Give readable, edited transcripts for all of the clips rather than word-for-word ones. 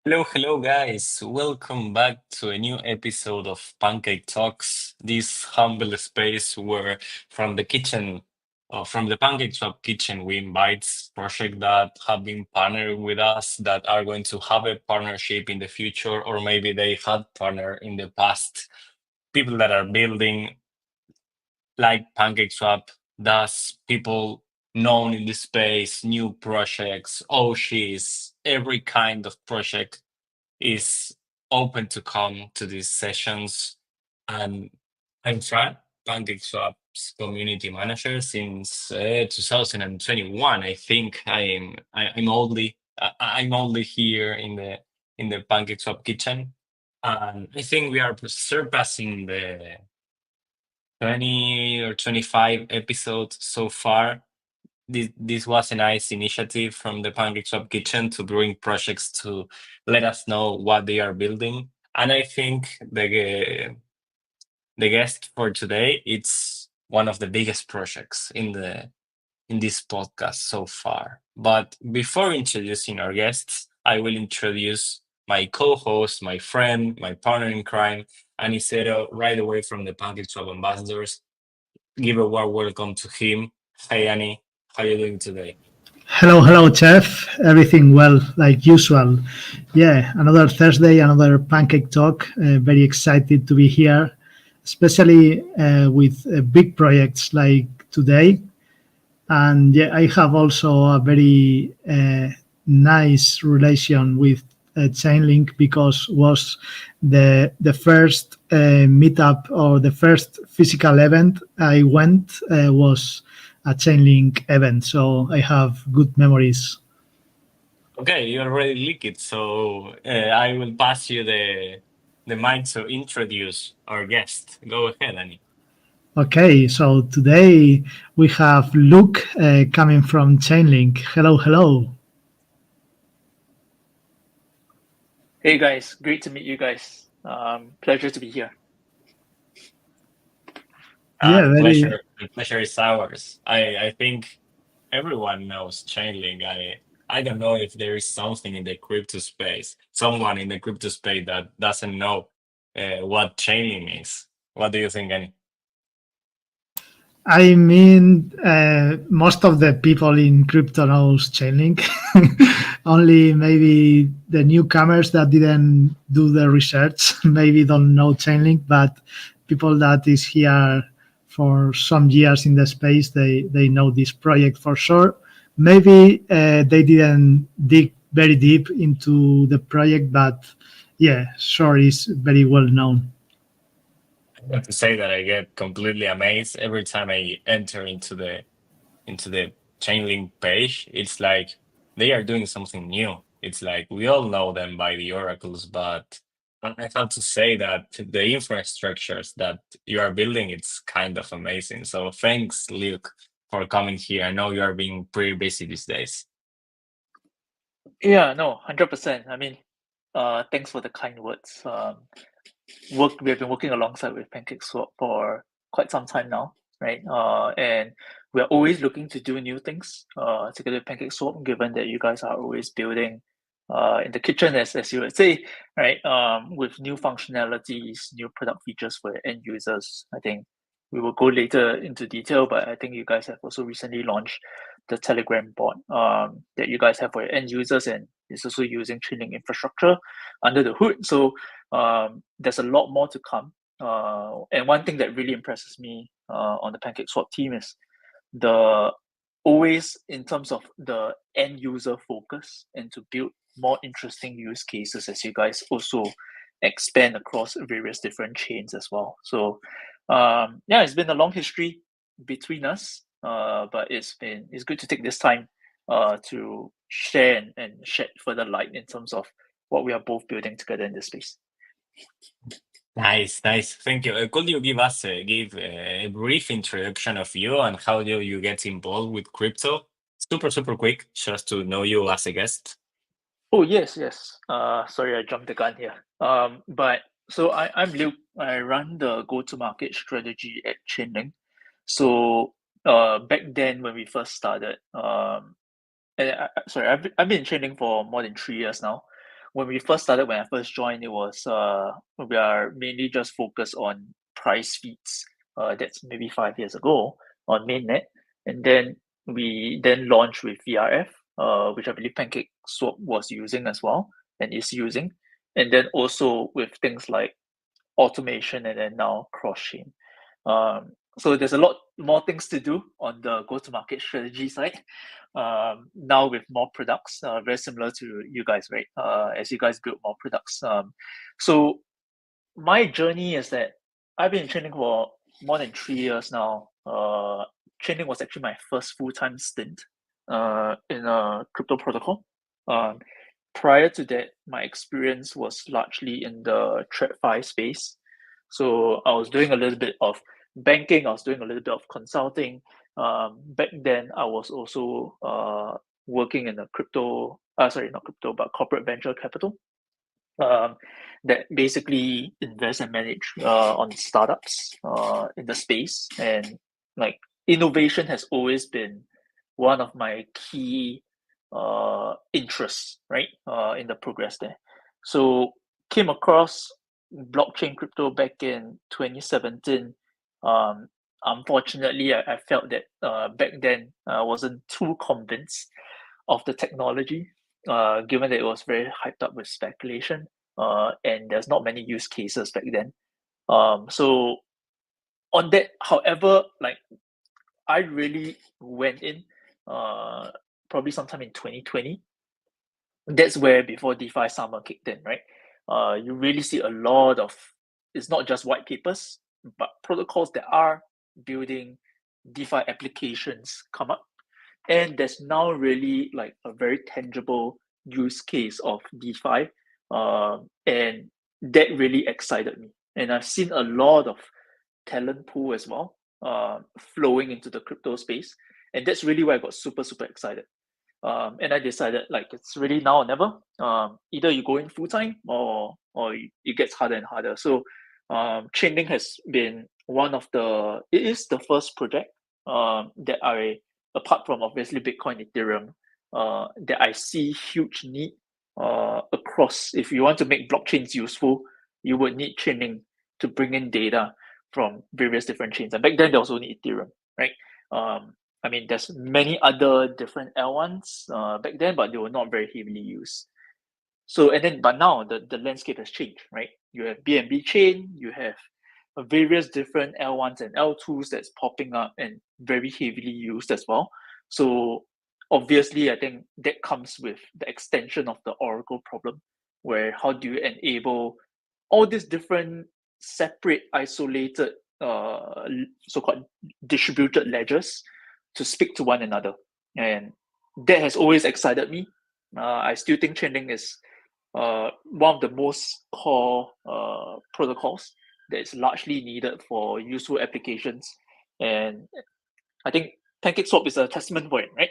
Hello, guys. Welcome back to a new episode of Pancake Talks, this humble space where from the kitchen, from the PancakeSwap kitchen, we invite projects that have been partnered with us that are going to have a partnership in the future, or maybe they had partner in the past. People that are building like PancakeSwap, thus people known in the space, new projects, OGs, every kind of project is open to come to these sessions. And I'm Fran, PancakeSwap's community manager since 2021. I think I'm only here in the PancakeSwap kitchen, and I think we are surpassing the 20 or 25 episodes so far. This was a nice initiative from the PancakeSwap Kitchen to bring projects to let us know what they are building. And I think the guest for today, it's one of the biggest projects in this podcast so far. But before introducing our guests, I will introduce my co-host, my friend, my partner in crime, Anicero, right away from the PancakeSwap ambassadors. Give a warm welcome to him. Hi, Annie. How are you doing today? Hello, Chef. Everything well, like usual. Yeah, another Thursday, another pancake talk. Very excited to be here, especially with big projects like today. And yeah, I have also a very nice relation with Chainlink because was the first meetup or the first physical event I went was a Chainlink event, so I have good memories. Okay, you already leaked it, so I will pass you the mic to introduce our guest. Go ahead, Annie. Okay, so today we have Luke coming from Chainlink. Hello. Hey guys, great to meet you guys. Pleasure to be here. Yeah, very. The pleasure is ours. I think everyone knows Chainlink. I don't know if there is something in the crypto space, someone in the crypto space that doesn't know what Chainlink is. What do you think, Annie? I mean, most of the people in crypto knows Chainlink. Only maybe the newcomers that didn't do the research maybe don't know Chainlink, but people that is here for some years in the space, they know this project for sure. Maybe they didn't dig very deep into the project, but yeah, sure is very well known. I have to say that I get completely amazed every time I enter into the Chainlink page. It's like they are doing something new. It's like we all know them by the oracles, but I have to say that the infrastructures that you are building, it's kind of amazing. So thanks, Luke, for coming here. I know you are being pretty busy these days. Yeah, no, 100%. Thanks for the kind words. We have been working alongside with PancakeSwap for quite some time now, right? And we're always looking to do new things together with PancakeSwap, given that you guys are always building in the kitchen, as you would say, right? With new functionalities, new product features for end users. I think we will go later into detail, but I think you guys have also recently launched the Telegram bot that you guys have for your end users, and it's also using Chainlink infrastructure under the hood. So there's a lot more to come. And one thing that really impresses me on the PancakeSwap team is the always in terms of the end user focus and to build more interesting use cases as you guys also expand across various different chains as well. So yeah, it's been a long history between us, but it's good to take this time to share and shed further light in terms of what we are both building together in this space. Nice. Thank you. Could you give a brief introduction of you and how do you get involved with crypto? Super quick, just to know you as a guest. Oh yes. Sorry, I jumped the gun here. But so I'm Luke. I run the go-to-market strategy at Chainlink. So back then when we first started, and sorry, I've been in Chainlink for more than 3 years now. when we first started, when I first joined, it was we are mainly just focused on price feeds. That's maybe 5 years ago on mainnet, and then we then launched with VRF, which I believe PancakeSwap was using as well and is using, and then also with things like automation and then now cross-chain. So there's a lot more things to do on the go-to-market strategy side. Now with more products, very similar to you guys, right? As you guys build more products. So my journey is that I've been in Chainlink for more than 3 years now. Chainlink was actually my first full-time stint in a crypto protocol. Prior to that, my experience was largely in the TradFi space. So I was doing a little bit of banking, I was doing a little bit of consulting. Back then, I was also working in a crypto, sorry, not crypto, but corporate venture capital that basically invest and manage on startups in the space. And like innovation has always been one of my key interests, right, in the progress there. So came across blockchain crypto back in 2017. Unfortunately, I felt that back then I wasn't too convinced of the technology, given that it was very hyped up with speculation, and there's not many use cases back then. So on that, however, like I really went in probably sometime in 2020. That's where before DeFi summer kicked in, right? You really see a lot of, it's not just white papers, but protocols that are building DeFi applications come up. And there's now really like a very tangible use case of DeFi. And that really excited me. And I've seen a lot of talent pool as well flowing into the crypto space. And that's really where I got super, super excited. And I decided like it's really now or never. Either you go in full time or it gets harder and harder. So Chainlink has been one of the, it is the first project that I, apart from obviously Bitcoin, Ethereum, that I see huge need across. If you want to make blockchains useful, you would need Chainlink to bring in data from various different chains. And back then there was only Ethereum, right? I mean, there's many other different L1s back then, but they were not very heavily used. So, and then, but now the landscape has changed, right? You have BNB chain, you have various different L1s and L2s that's popping up and very heavily used as well. So obviously, I think that comes with the extension of the Oracle problem, where how do you enable all these different separate, isolated, so-called distributed ledgers to speak to one another. And that has always excited me. I still think Chainlink is one of the most core protocols that is largely needed for useful applications. And I think PancakeSwap is a testament for it, right?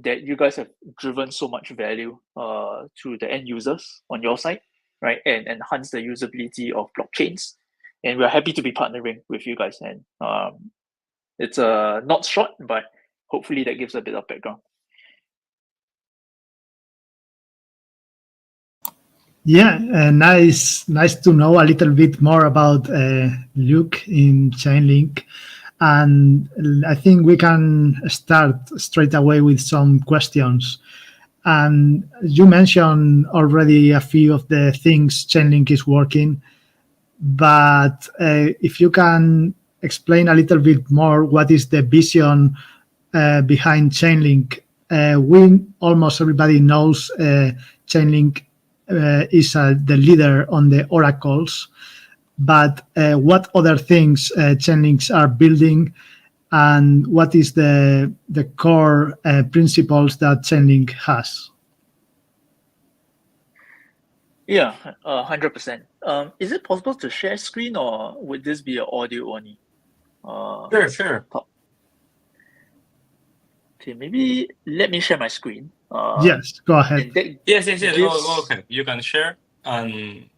That you guys have driven so much value to the end users on your side, right? And enhance the usability of blockchains. And we're happy to be partnering with you guys. And it's not short, but hopefully that gives a bit of background. Yeah, nice to know a little bit more about Luke in Chainlink. And I think we can start straight away with some questions. And you mentioned already a few of the things Chainlink is working, but if you can explain a little bit more what is the vision behind Chainlink. We almost everybody knows Chainlink is the leader on the oracles, but what other things Chainlinks are building, and what is the core principles that Chainlink has? Yeah, 100%. Is it possible to share screen, or would this be an audio only? Sure. Okay, maybe let me share my screen. Yes, go ahead. Yes. Go ahead. You can share, and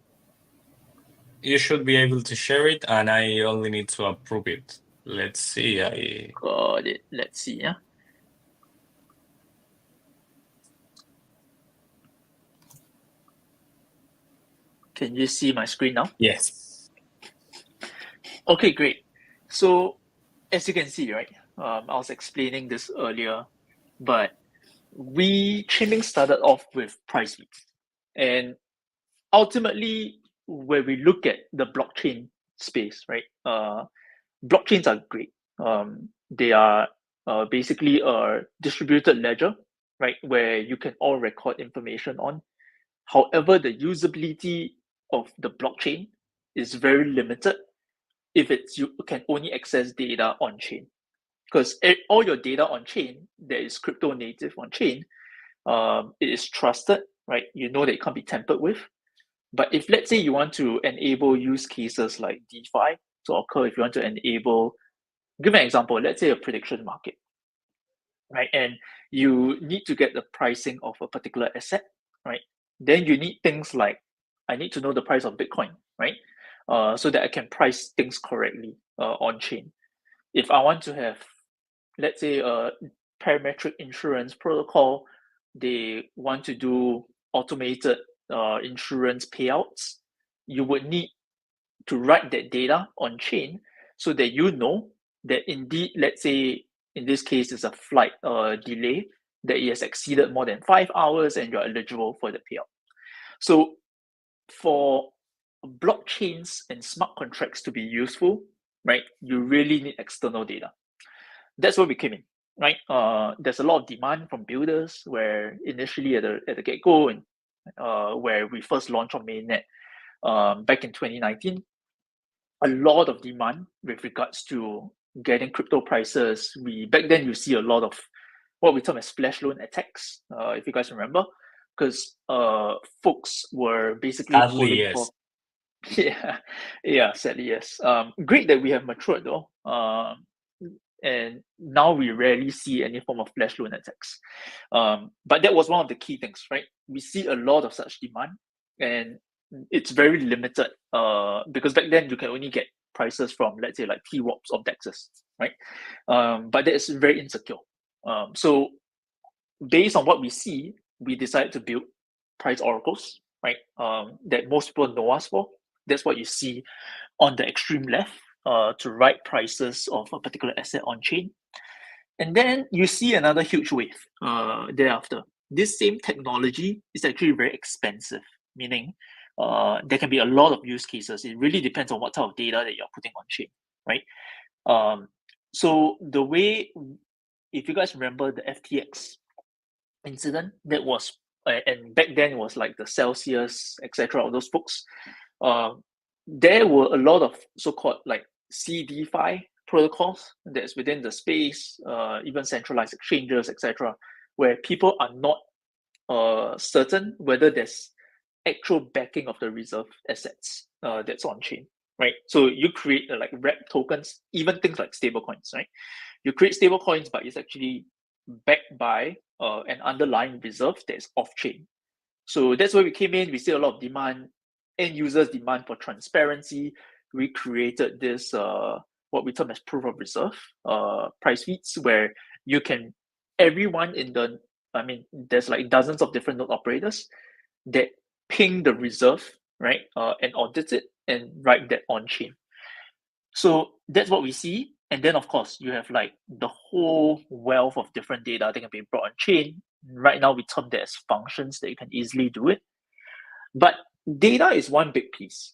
you should be able to share it, and I only need to approve it. Let's see. Got it. Let's see. Yeah. Can you see my screen now? Yes. Okay, great. So as you can see, right, I was explaining this earlier, but Chainlink started off with price feeds. And ultimately, when we look at the blockchain space, right, blockchains are great. They are basically a distributed ledger, right, where you can all record information on. However, the usability of the blockchain is very limited if you can only access data on chain. Because all your data on chain that is crypto native on chain, it is trusted, right? You know that it can't be tampered with. But if let's say you want to enable use cases like DeFi to occur, if you want to enable, give an example, let's say a prediction market, right? And you need to get the pricing of a particular asset, right? Then you need things like, I need to know the price of Bitcoin, right? So that I can price things correctly on chain. If I want to have, let's say, a parametric insurance protocol, they want to do automated insurance payouts, you would need to write that data on chain so that you know that indeed, let's say in this case, it's a flight delay, that it has exceeded more than 5 hours and you're eligible for the payout. So for blockchains and smart contracts to be useful, right, you really need external data. That's where we came in, right? There's a lot of demand from builders where initially at the get-go and where we first launched on mainnet back in 2019, a lot of demand with regards to getting crypto prices. Back then you see a lot of what we term as flash loan attacks, if you guys remember, because folks were basically Sadly, pulling yes. for. Yeah, sadly, yes. Great that we have matured though. And now we rarely see any form of flash loan attacks. But that was one of the key things, right? We see a lot of such demand, and it's very limited because back then you can only get prices from, let's say, like TWAPs of DEXs, right? But that is very insecure. So based on what we see, we decided to build price oracles, right? That most people know us for. That's what you see on the extreme left, to write prices of a particular asset on chain. And then you see another huge wave thereafter. This same technology is actually very expensive, meaning there can be a lot of use cases. It really depends on what type of data that you're putting on chain, right? So the way, if you guys remember the FTX incident, that was, and back then it was like the Celsius, etc., all those folks, there were a lot of so-called like CDFI protocols that's within the space, even centralized exchanges, etc., where people are not certain whether there's actual backing of the reserve assets that's on chain, right? So you create like wrap tokens, even things like stable coins, right? You create stable coins, but it's actually backed by an underlying reserve that's off chain. So that's where we came in. We see a lot of demand, end users demand for transparency. We created this what we term as proof of reserve price feeds, where you can, everyone in the, I mean, there's like dozens of different node operators that ping the reserve, right, and audit it and write that on chain. So that's what we see. And then of course you have like the whole wealth of different data that can be brought on chain. Right now we term that as functions that you can easily do it. But data is one big piece.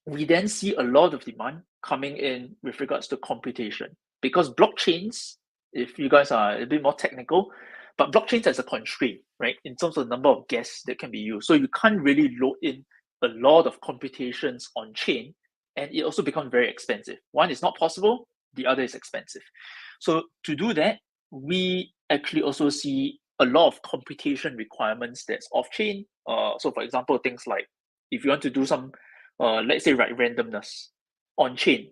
We then see a lot of demand coming in with regards to computation, because blockchains, if you guys are a bit more technical, but blockchains has a constraint, right, in terms of the number of gas that can be used. So you can't really load in a lot of computations on chain, and it also becomes very expensive. One is not possible, the other is expensive. So to do that, we actually also see a lot of computation requirements that's off chain. So for example, things like if you want to do some, let's say, write randomness on chain,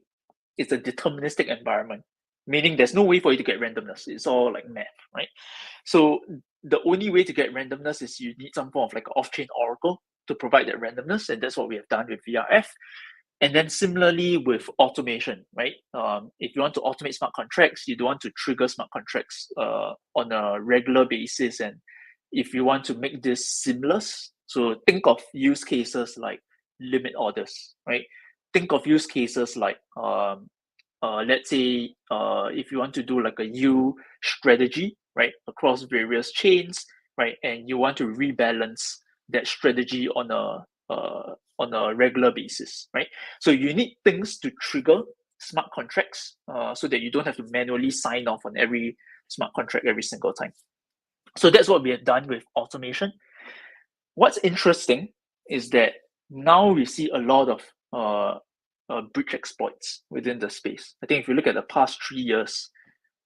it's a deterministic environment, meaning there's no way for you to get randomness. It's all like math, right? So the only way to get randomness is you need some form of like off-chain oracle to provide that randomness, and that's what we have done with VRF. And then similarly with automation, right? If you want to automate smart contracts, you don't want to trigger smart contracts on a regular basis. And if you want to make this seamless, So think of use cases like limit orders, right? Think of use cases like let's say if you want to do like a yield strategy, right, across various chains, right, and you want to rebalance that strategy on a regular basis, right? So you need things to trigger smart contracts so that you don't have to manually sign off on every smart contract every single time. So that's what we have done with automation. What's interesting is that now we see a lot of breach exploits within the space. I think if you look at the past 3 years,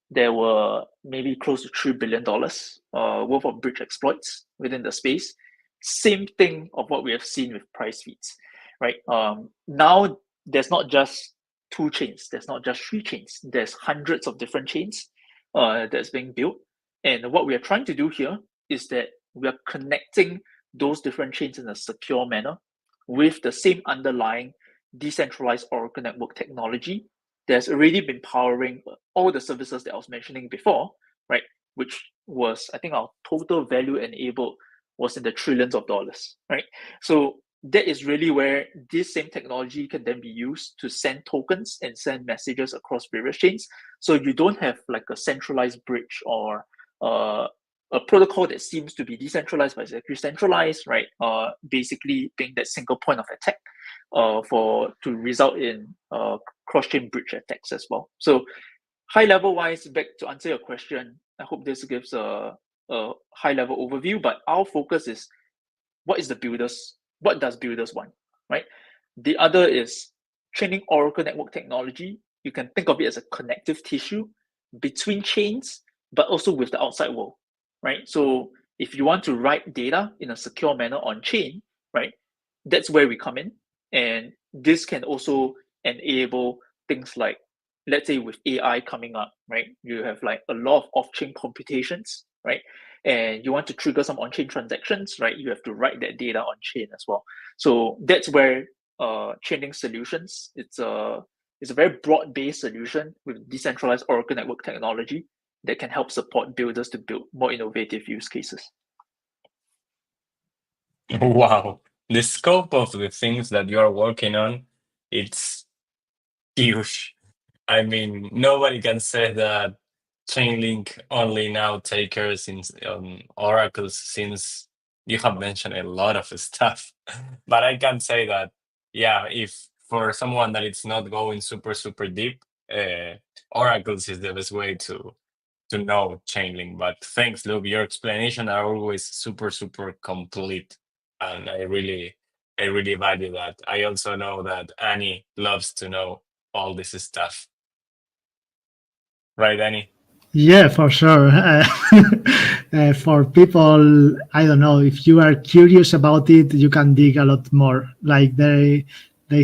there were maybe close to $3 billion worth of breach exploits within the space. Same thing of what we have seen with price feeds, right? Now there's not just 2 chains, there's not just 3 chains, there's hundreds of different chains that's being built. And what we are trying to do here is that we are connecting those different chains in a secure manner with the same underlying decentralized Oracle network technology that's already been powering all the services that I was mentioning before, right? Which was, I think our total value enabled was in the trillions of dollars, right? So that is really where this same technology can then be used to send tokens and send messages across various chains. So you don't have like a centralized bridge or a protocol that seems to be decentralized but is actually centralized, right? Basically being that single point of attack to result in cross-chain bridge attacks as well. So high level wise, back to answer your question, I hope this gives a high level overview, but our focus is what does builders want, right? The other is training Oracle network technology. You can think of it as a connective tissue between chains, but also with the outside world, right? So if you want to write data in a secure manner on chain, right, that's where we come in. And this can also enable things like, let's say with AI coming up, right, you have like a lot of off-chain computations, right, and you want to trigger some on-chain transactions, right, you have to write that data on-chain as well. So that's where Chainlink solutions, it's a very broad-based solution with decentralized Oracle network technology that can help support builders to build more innovative use cases. Wow, the scope of the things that you are working on, it's huge. I mean, nobody can say that Chainlink only now takers in oracles, since you have mentioned a lot of stuff. But I can say that, yeah, if for someone that it's not going super deep, oracles is the best way to know Chainlink. But thanks, Luke. Your explanation are always super complete, and I really value that. I also know that Annie loves to know all this stuff. Right, Annie? Yeah, for sure. For people, I don't know, if you are curious about it, you can dig a lot more. Like they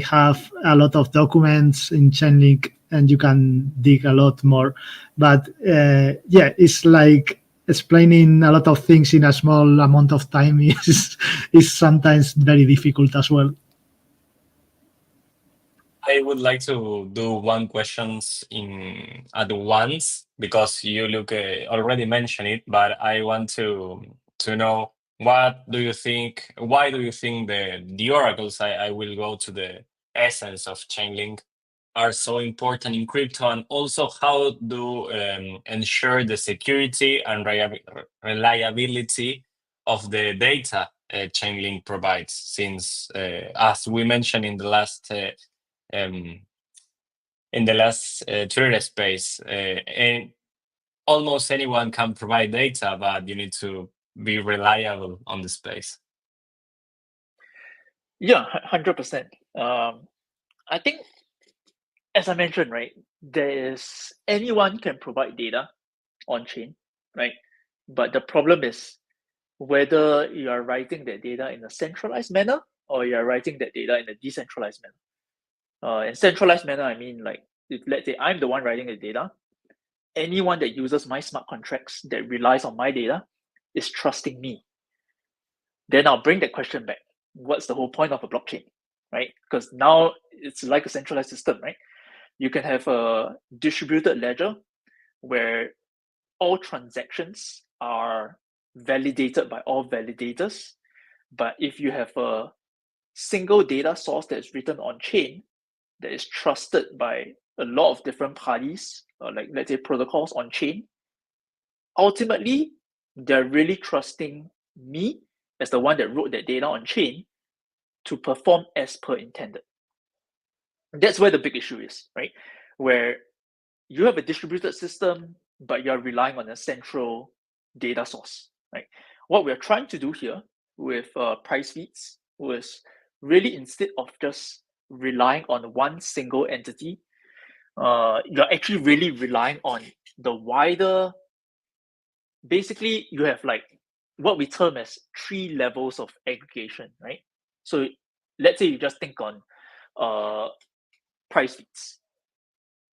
have a lot of documents in Chainlink, and you can dig a lot more. But yeah, it's like explaining a lot of things in a small amount of time is sometimes very difficult as well. I would like to do one questions in at once, because you look already mentioned it, but I want to know, what do you think? Why do you think the oracles? I will go to the essence of Chainlink, are so important in crypto, and also how do ensure the security and reliability of the data Chainlink provides, since as we mentioned um, in the last Twitter space, and almost anyone can provide data, but you need to be reliable on the space. Yeah, 100%. I think, as I mentioned, right, anyone can provide data on chain, right? But the problem is whether you are writing that data in a centralized manner or you are writing that data in a decentralized manner. In centralized manner, I mean, like, if let's say I'm the one writing the data, anyone that uses my smart contracts that relies on my data is trusting me. Then I'll bring that question back. What's the whole point of a blockchain, right? Because now it's like a centralized system, right? You can have a distributed ledger where all transactions are validated by all validators. But if you have a single data source that's written on chain that is trusted by a lot of different parties, like let's say protocols on chain, ultimately they're really trusting me as the one that wrote that data on chain to perform as per intended. That's where the big issue is, right? Where you have a distributed system, but you're relying on a central data source, right? What we're trying to do here with price feeds was really, instead of just relying on one single entity, you're actually really relying on the wider. Basically, you have like what we term as 3 levels of aggregation, right? So let's say you just think on price feeds.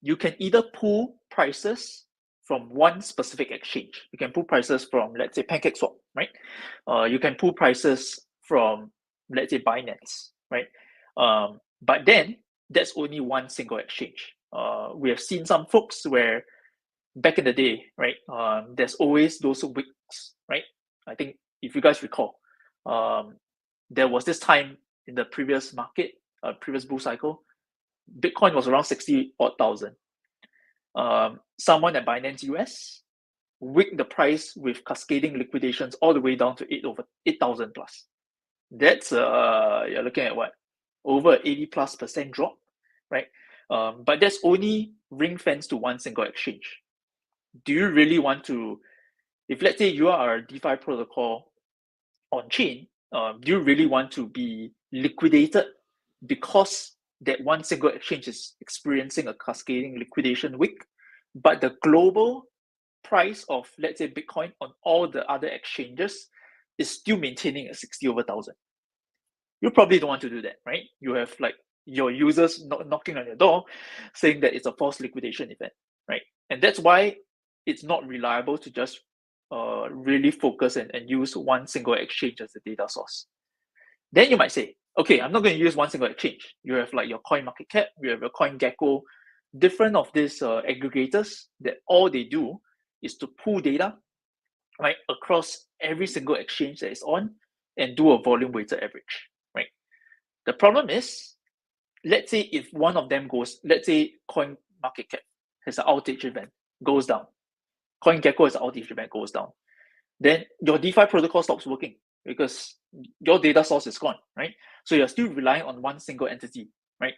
You can either pull prices from one specific exchange. You can pull prices from, let's say, PancakeSwap, right? You can pull prices from, let's say, Binance, right? But then that's only one single exchange. We have seen some folks where back in the day, right? There's always those weeks, right? I think if you guys recall, there was this time in the previous market, previous bull cycle, Bitcoin was around 60 odd thousand. Someone at Binance US wigged the price with cascading liquidations all the way down to 8,000 plus. That's you're looking at what, over 80+% drop, right? But that's only ring fenced to one single exchange. Do you really want to, if let's say you are a DeFi protocol on chain, do you really want to be liquidated because that one single exchange is experiencing a cascading liquidation week, but the global price of, let's say, Bitcoin on all the other exchanges is still maintaining at 60 over 1,000? You probably don't want to do that, right? You have like your users knocking on your door saying that it's a false liquidation event, right? And that's why it's not reliable to just really focus and use one single exchange as the data source. Then you might say, okay, I'm not going to use one single exchange. You have like your CoinMarketCap, you have your CoinGecko, different of these aggregators that all they do is to pull data, right, across every single exchange that is on and do a volume weighted average, right? The problem is, let's say if one of them goes, let's say CoinMarketCap has an outage event, goes down. CoinGecko has an outage event, goes down. Then your DeFi protocol stops working because your data source is gone, right? So you're still relying on one single entity, right?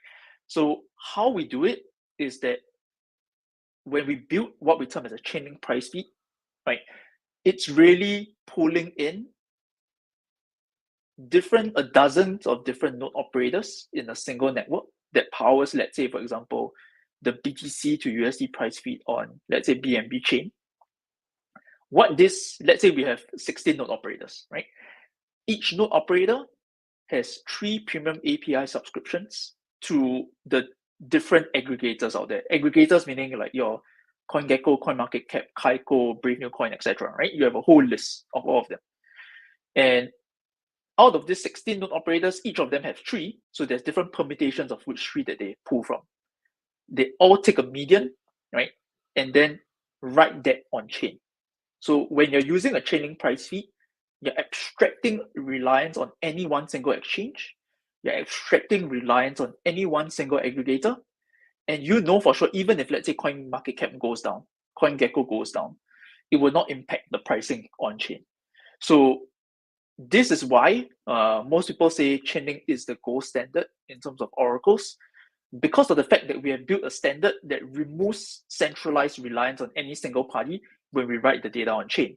So how we do it is that when we build what we term as a Chainlink price feed, right, it's really pulling in dozens of different node operators in a single network that powers, let's say, for example, the BTC to USD price feed on, let's say, BNB chain. Let's say we have 16 node operators, right? Each node operator has 3 premium API subscriptions to the different aggregators out there. Aggregators meaning like your CoinGecko, CoinMarketCap, Kaiko, Brave New Coin, etc. Right? You have a whole list of all of them. And out of these 16 node operators, each of them have 3. So there's different permutations of which 3 that they pull from. They all take a median, right? And then write that on chain. So when you're using a Chainlink price feed, you're abstracting reliance on any one single exchange. You're abstracting reliance on any one single aggregator. And you know for sure, even if, let's say, CoinMarketCap goes down, CoinGecko goes down, it will not impact the pricing on chain. So this is why most people say Chainlink is the gold standard in terms of oracles, because of the fact that we have built a standard that removes centralized reliance on any single party when we write the data on chain.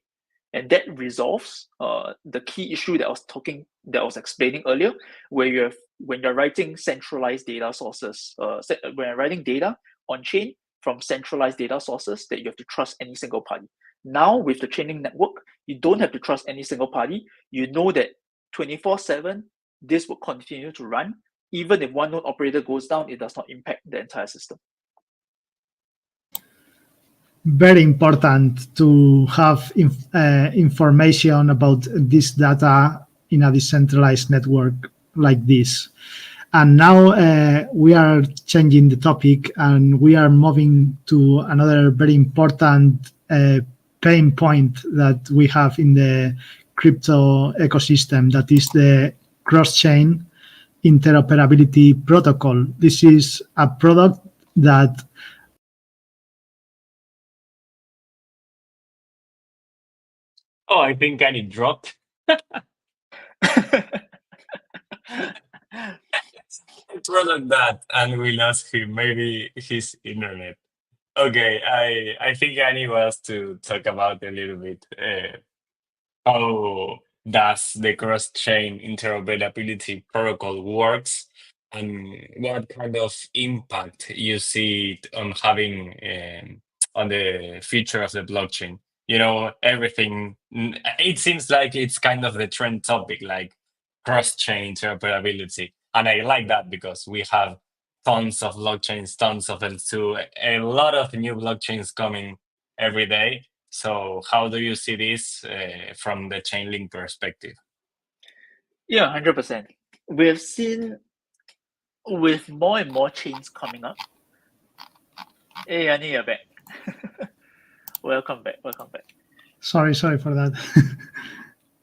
And that resolves the key issue that I was explaining earlier, where when you're writing centralized data sources, when you're writing data on chain from centralized data sources, that you have to trust any single party. Now with the Chainlink network, you don't have to trust any single party. You know that 24/7 this will continue to run. Even if one node operator goes down, it does not impact the entire system. Very important to have information about this data in a decentralized network like this. And now we are changing the topic and we are moving to another very important pain point that we have in the crypto ecosystem, that is the cross-chain interoperability protocol. This is a product that Oh, I think Annie dropped. Product that, and we lost him. Maybe his internet. Okay, I think Annie was to talk about a little bit how does the cross-chain interoperability protocol works and what kind of impact you see it on having on the future of the blockchain. You know, everything, it seems like it's kind of the trend topic, like cross-chain interoperability. And I like that because we have tons of blockchains, tons of L2, a lot of new blockchains coming every day. So how do you see this from the Chainlink perspective? Yeah, 100%. We've seen with more and more chains coming up. Hey, Annie, you're back. Welcome back. sorry for that.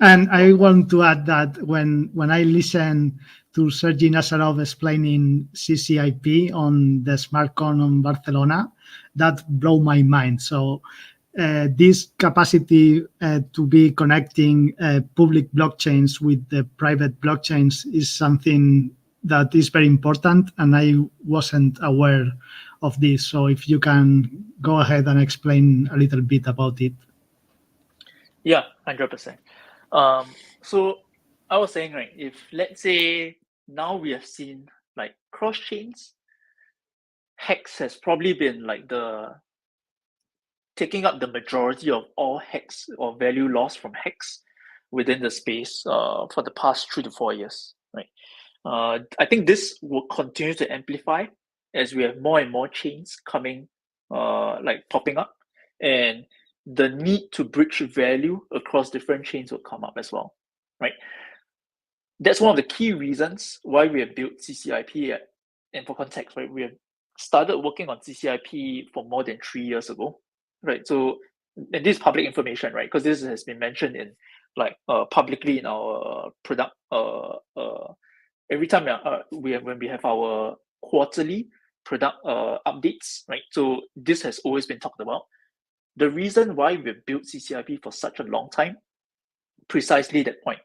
And I want to add that when I listen to Sergi Nazarov explaining CCIP on the SmartCon on Barcelona, that blew my mind. So this capacity to be connecting public blockchains with the private blockchains is something that is very important, and I wasn't aware of this. So if you can go ahead and explain a little bit about it. Yeah, 100%. So I was saying, right, if let's say now we have seen like cross chains, Hex has probably been like taking up the majority of all Hex or value loss from Hex within the space for the past 3 to 4 years, right? I think this will continue to amplify as we have more and more chains coming, like popping up, and the need to bridge value across different chains will come up as well, right? That's one of the key reasons why we have built CCIP. And for context, right, we have started working on CCIP for more than 3 years ago, right? So, and this is public information, right? Because this has been mentioned in like publicly in our product every time when we have our quarterly product updates, right? So this has always been talked about. The reason why we've built CCIP for such a long time, precisely that point.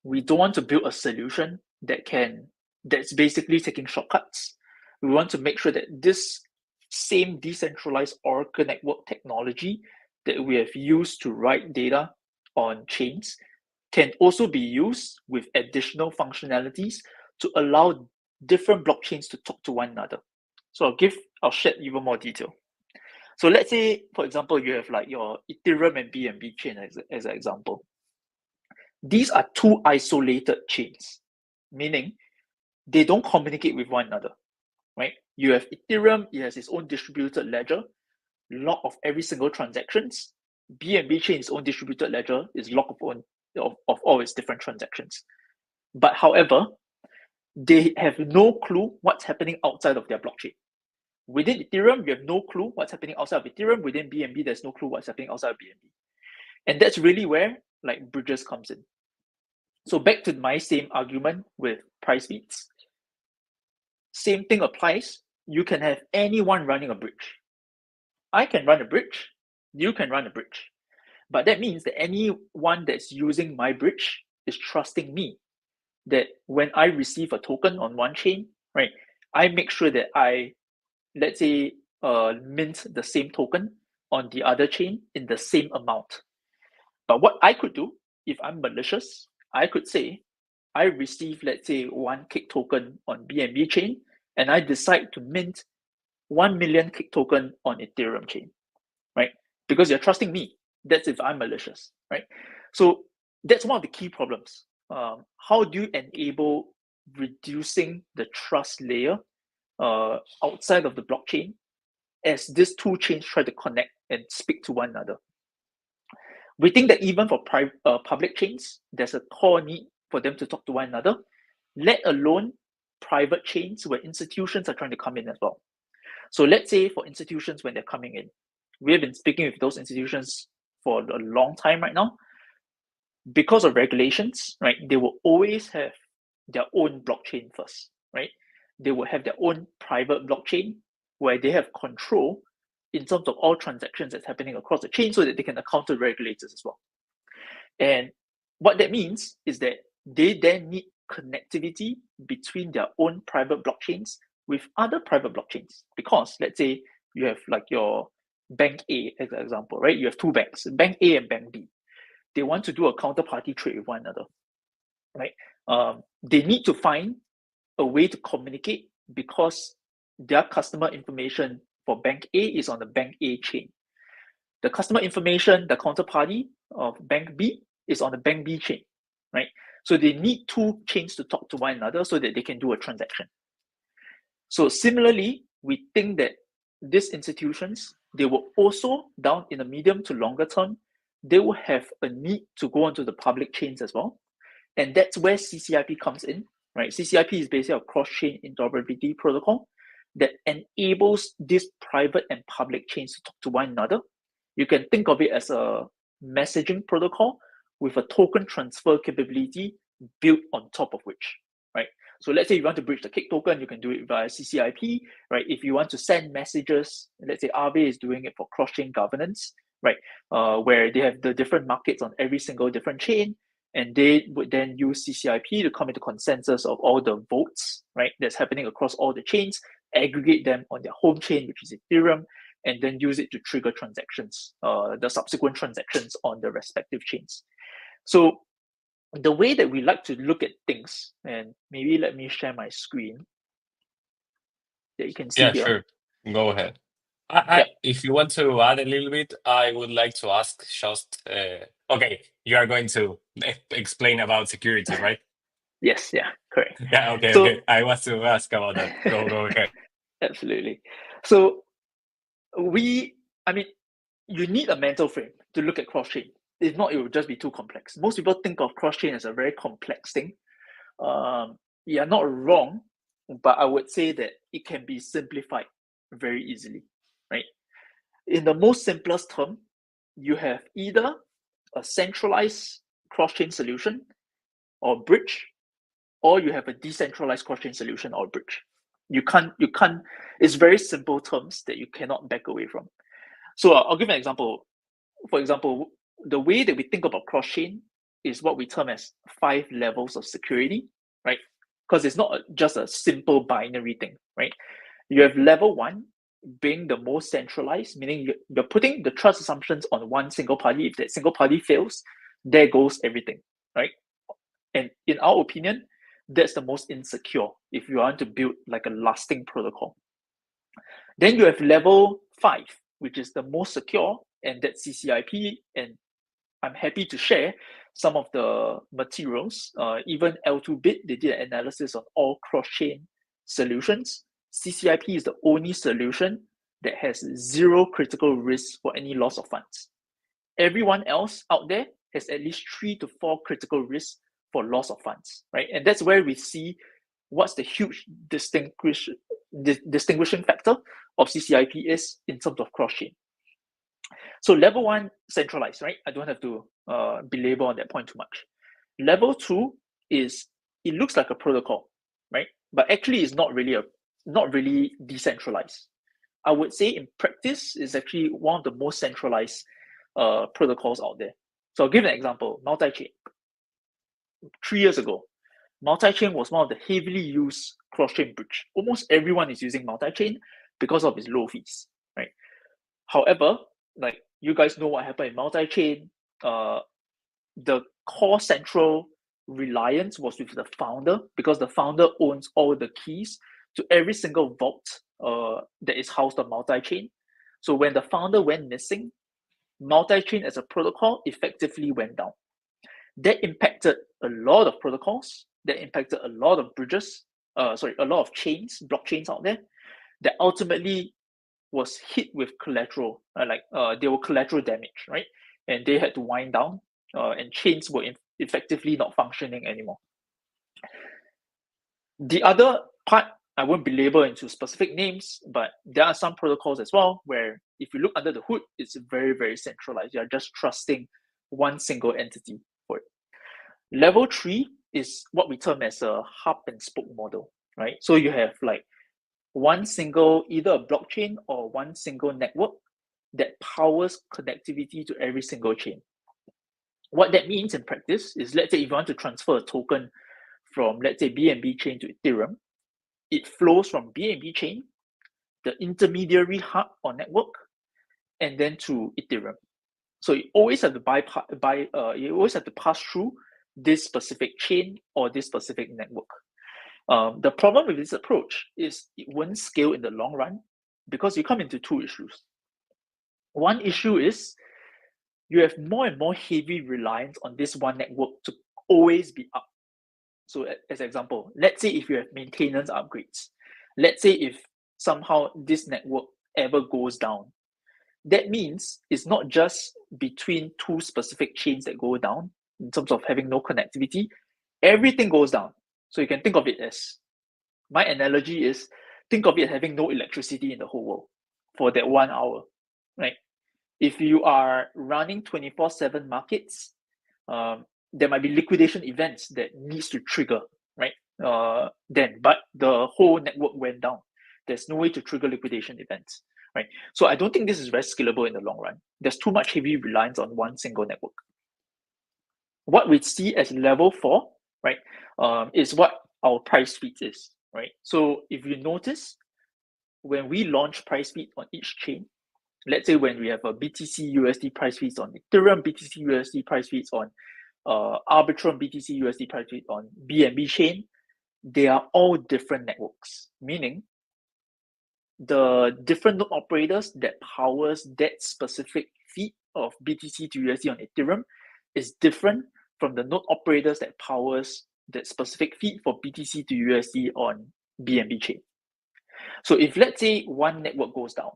We don't want to build a solution that's basically taking shortcuts. We want to make sure that this same decentralized Oracle network technology that we have used to write data on chains can also be used with additional functionalities to allow different blockchains to talk to one another. So I'll shed even more detail. So let's say, for example, you have like your Ethereum and BNB chain as an example. These are two isolated chains, meaning they don't communicate with one another, right? You have Ethereum, it has its own distributed ledger, log of every single transactions. BNB chain, its own distributed ledger, is log of all its different transactions. But however, they have no clue what's happening outside of their blockchain. Within Ethereum, you have no clue what's happening outside of Ethereum. Within BNB, there's no clue what's happening outside of BNB. And that's really where like bridges comes in. So back to my same argument with price beats. Same thing applies. You can have anyone running a bridge. I can run a bridge. You can run a bridge. But that means that anyone that's using my bridge is trusting me. That when I receive a token on one chain, right, I make sure that I, let's say, mint the same token on the other chain in the same amount. But what I could do, if I'm malicious, I could say, I receive, let's say, 1 Cake token on BNB chain, and I decide to mint 1 million Cake token on Ethereum chain, right? Because you're trusting me. That's if I'm malicious, right? So that's one of the key problems. How do you enable reducing the trust layer outside of the blockchain as these two chains try to connect and speak to one another? We think that even for public chains, there's a core need for them to talk to one another, let alone private chains where institutions are trying to come in as well. So let's say for institutions when they're coming in, we have been speaking with those institutions for a long time right now. because of regulations, right, they will always have their own blockchain first, right? They will have their own private blockchain where they have control in terms of all transactions that's happening across the chain so that they can account to regulators as well. And what that means is that they then need connectivity between their own private blockchains with other private blockchains. Because let's say you have like your bank A as an example, right? You have two banks, bank A and bank B. They want to do a counterparty trade with one another, right? They need to find a way to communicate because their customer information for bank A is on the bank A chain. The customer information, the counterparty of bank B is on the bank B chain, right? So they need two chains to talk to one another so that they can do a transaction. So similarly, we think that these institutions, they will also, down in the medium to longer term, they will have a need to go onto the public chains as well. And that's where CCIP comes in, right? CCIP is basically a cross-chain interoperability protocol that enables these private and public chains to talk to one another. You can think of it as a messaging protocol with a token transfer capability built on top of which, right? So let's say you want to bridge the Cake token, you can do it via CCIP, right? If you want to send messages, let's say Aave is doing it for cross-chain governance, right? Where they have the different markets on every single different chain, and they would then use CCIP to come into consensus of all the votes, right, that's happening across all the chains, aggregate them on their home chain, which is Ethereum, and then use it to trigger transactions, the subsequent transactions on the respective chains. So the way that we like to look at things, and maybe let me share my screen that you can see Yeah, here. sure. Go ahead. Yeah. If you want to add a little bit, I would like to ask just, okay, you are going to explain about security, right? Yes, yeah, correct. Yeah, okay, So, okay. I was to ask about that. Go ahead. absolutely. So I mean, you need a mental frame to look at cross-chain. If not, it will just be too complex. Most people think of cross-chain as a very complex thing. You're not wrong, but I would say that it can be simplified very easily, right? In the most simplest term, you have either a centralized cross-chain solution or bridge, or you have a decentralized cross-chain solution or bridge. You can't, it's very simple terms that you cannot back away from. So I'll give an example. For example, the way that we think about cross-chain is what we term as 5 levels of security, right? Because it's not just a simple binary thing, right? You have level 1 being the most centralized, meaning you're putting the trust assumptions on one single party. If that single party fails, there goes everything, right? And in our opinion, that's the most insecure if you want to build like a lasting protocol. Then you have level 5, which is the most secure, and that's CCIP. And I'm happy to share some of the materials. Even L2Bit, they did an analysis on all cross-chain solutions. CCIP is the only solution that has 0 critical risk for any loss of funds. Everyone else out there has at least 3 to 4 critical risks for loss of funds, right? And that's where we see what's the huge distinguishing factor of CCIP is in terms of cross-chain. So level 1, centralized, right? I don't have to belabor on that point too much. Level 2 is, it looks like a protocol, right? But actually it's not really decentralized. I would say in practice is actually one of the most centralized protocols out there. So I'll give an example, multi-chain. 3 years ago, multi-chain was one of the heavily used cross-chain bridge. Almost everyone is using multi-chain because of its low fees, right? However, like you guys know what happened in multi-chain, the core central reliance was with the founder because the founder owns all the keys to every single vault that is housed on multi-chain. So when the founder went missing, multi-chain as a protocol effectively went down. That impacted a lot of protocols, that impacted a lot of bridges, a lot of chains, blockchains out there that ultimately was hit with collateral, they were collateral damage, right? And they had to wind down, and chains were effectively not functioning anymore. The other part, I won't belabor into specific names, but there are some protocols as well where if you look under the hood, it's very, very centralized. You're just trusting one single entity for it. Level 3 is what we term as a hub and spoke model, right? So you have like one single, either a blockchain or one single network that powers connectivity to every single chain. What that means in practice is, let's say if you want to transfer a token from, let's say, BNB chain to Ethereum, it flows from BNB chain, the intermediary hub or network, and then to Ethereum. So you always have to you always have to pass through this specific chain or this specific network. The problem with this approach is it won't scale in the long run because you come into two issues. One issue is you have more and more heavy reliance on this one network to always be up. So as an example, let's say if you have maintenance upgrades, let's say if somehow this network ever goes down, that means it's not just between two specific chains that go down in terms of having no connectivity, everything goes down. So you can think of it as, my analogy is, think of it as having no electricity in the whole world for that 1 hour, right? If you are running 24/7 markets, there might be liquidation events that needs to trigger, right? But the whole network went down. There's no way to trigger liquidation events, right? So I don't think this is very scalable in the long run. There's too much heavy reliance on one single network. What we see as level 4, right, is what our price feeds is, right? So if you notice, when we launch price feed on each chain, let's say when we have a BTC USD price feeds on Ethereum, BTC USD price feeds on Arbitrum, BTC USD price feed on BNB chain, they are all different networks, meaning the different node operators that powers that specific feed of BTC to USD on Ethereum is different from the node operators that powers that specific feed for BTC to USD on BNB chain. So if, let's say, one network goes down,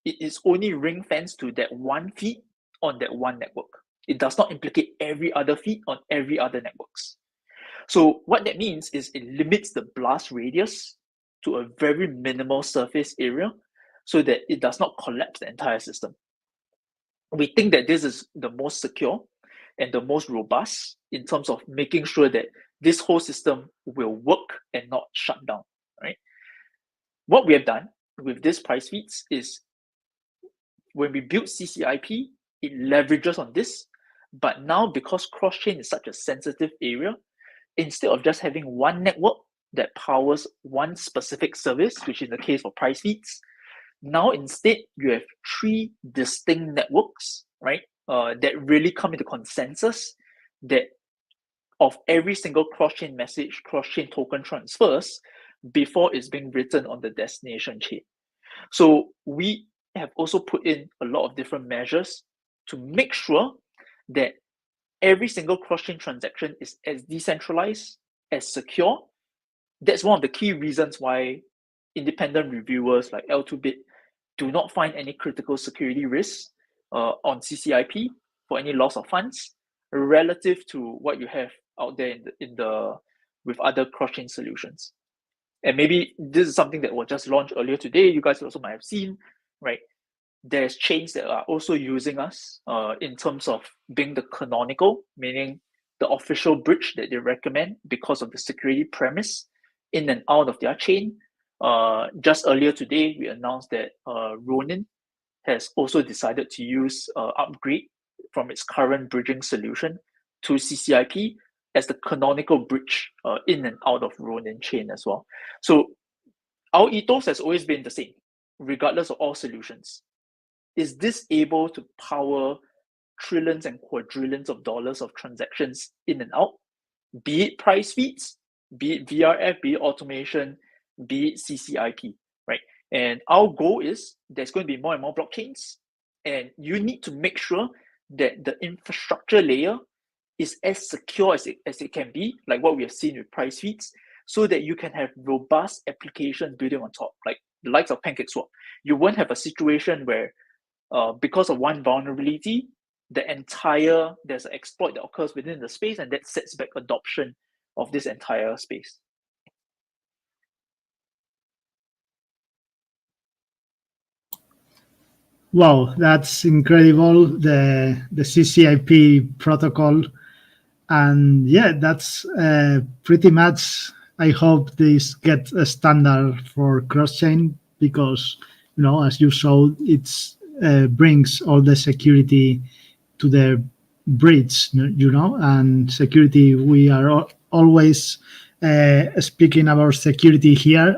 it is only ring fenced to that one feed on that one network. It does not implicate every other feed on every other networks. So what that means is it limits the blast radius to a very minimal surface area so that it does not collapse the entire system. We think that this is the most secure and the most robust in terms of making sure that this whole system will work and not shut down, right? What we have done with this price feeds is, when we build CCIP, it leverages on this, but now because cross-chain is such a sensitive area, instead of just having one network that powers one specific service, which is the case for price feeds, now instead you have 3 distinct networks, right, that really come into consensus that of every single cross-chain message, cross-chain token transfers before it's being written on the destination chain. So we have also put in a lot of different measures to make sure that every single cross-chain transaction is as decentralized, as secure. That's one of the key reasons why independent reviewers like L2Bit do not find any critical security risks on CCIP for any loss of funds relative to what you have out there with other cross-chain solutions. And maybe this is something that was just launched earlier today. You guys also might have seen, right? There's chains that are also using us in terms of being the canonical, meaning the official bridge that they recommend because of the security premise in and out of their chain. Just earlier today, we announced that Ronin has also decided to use upgrade from its current bridging solution to CCIP as the canonical bridge in and out of Ronin chain as well. So our ethos has always been the same, regardless of all solutions. Is this able to power trillions and quadrillions of dollars of transactions in and out, be it price feeds, be it VRF, be it automation, be it CCIP, right? And our goal is there's going to be more and more blockchains, and you need to make sure that the infrastructure layer is as secure as it can be, like what we have seen with price feeds, so that you can have robust applications building on top, like the likes of PancakeSwap. You won't have a situation where because of one vulnerability, there's an exploit that occurs within the space, and that sets back adoption of this entire space. Wow, that's incredible. The CCIP protocol. And yeah, that's pretty much. I hope this gets a standard for cross-chain because, as you saw, it brings all the security to the bridge, and security. We are always speaking about security here.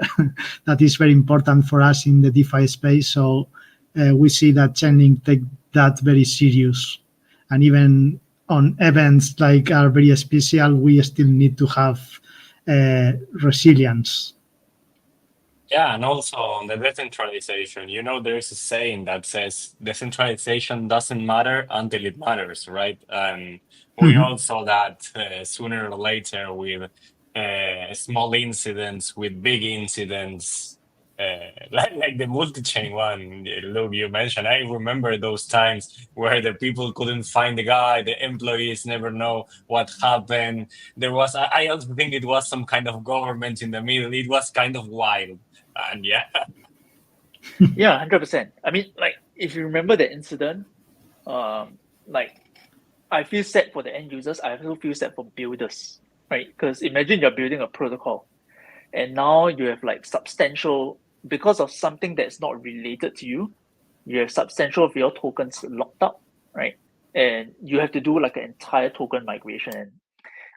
That is very important for us in the DeFi space. So we see that Chainlink take that very serious, and even on events like are very special, we still need to have resilience. Yeah, and also on the decentralization, there's a saying that says decentralization doesn't matter until it matters, right? And we all saw that sooner or later with small incidents, with big incidents, like the multi-chain one. Look, you mentioned. I remember those times where the people couldn't find the guy, the employees never know what happened. I also think it was some kind of government in the middle. It was kind of wild. And yeah. Yeah, 100%. I mean, like if you remember the incident, like I feel sad for the end users. I also feel sad for builders, right? Because imagine you're building a protocol, and now you have like substantial, because of something that's not related to you, you have substantial of your tokens locked up, right? And you have to do like an entire token migration.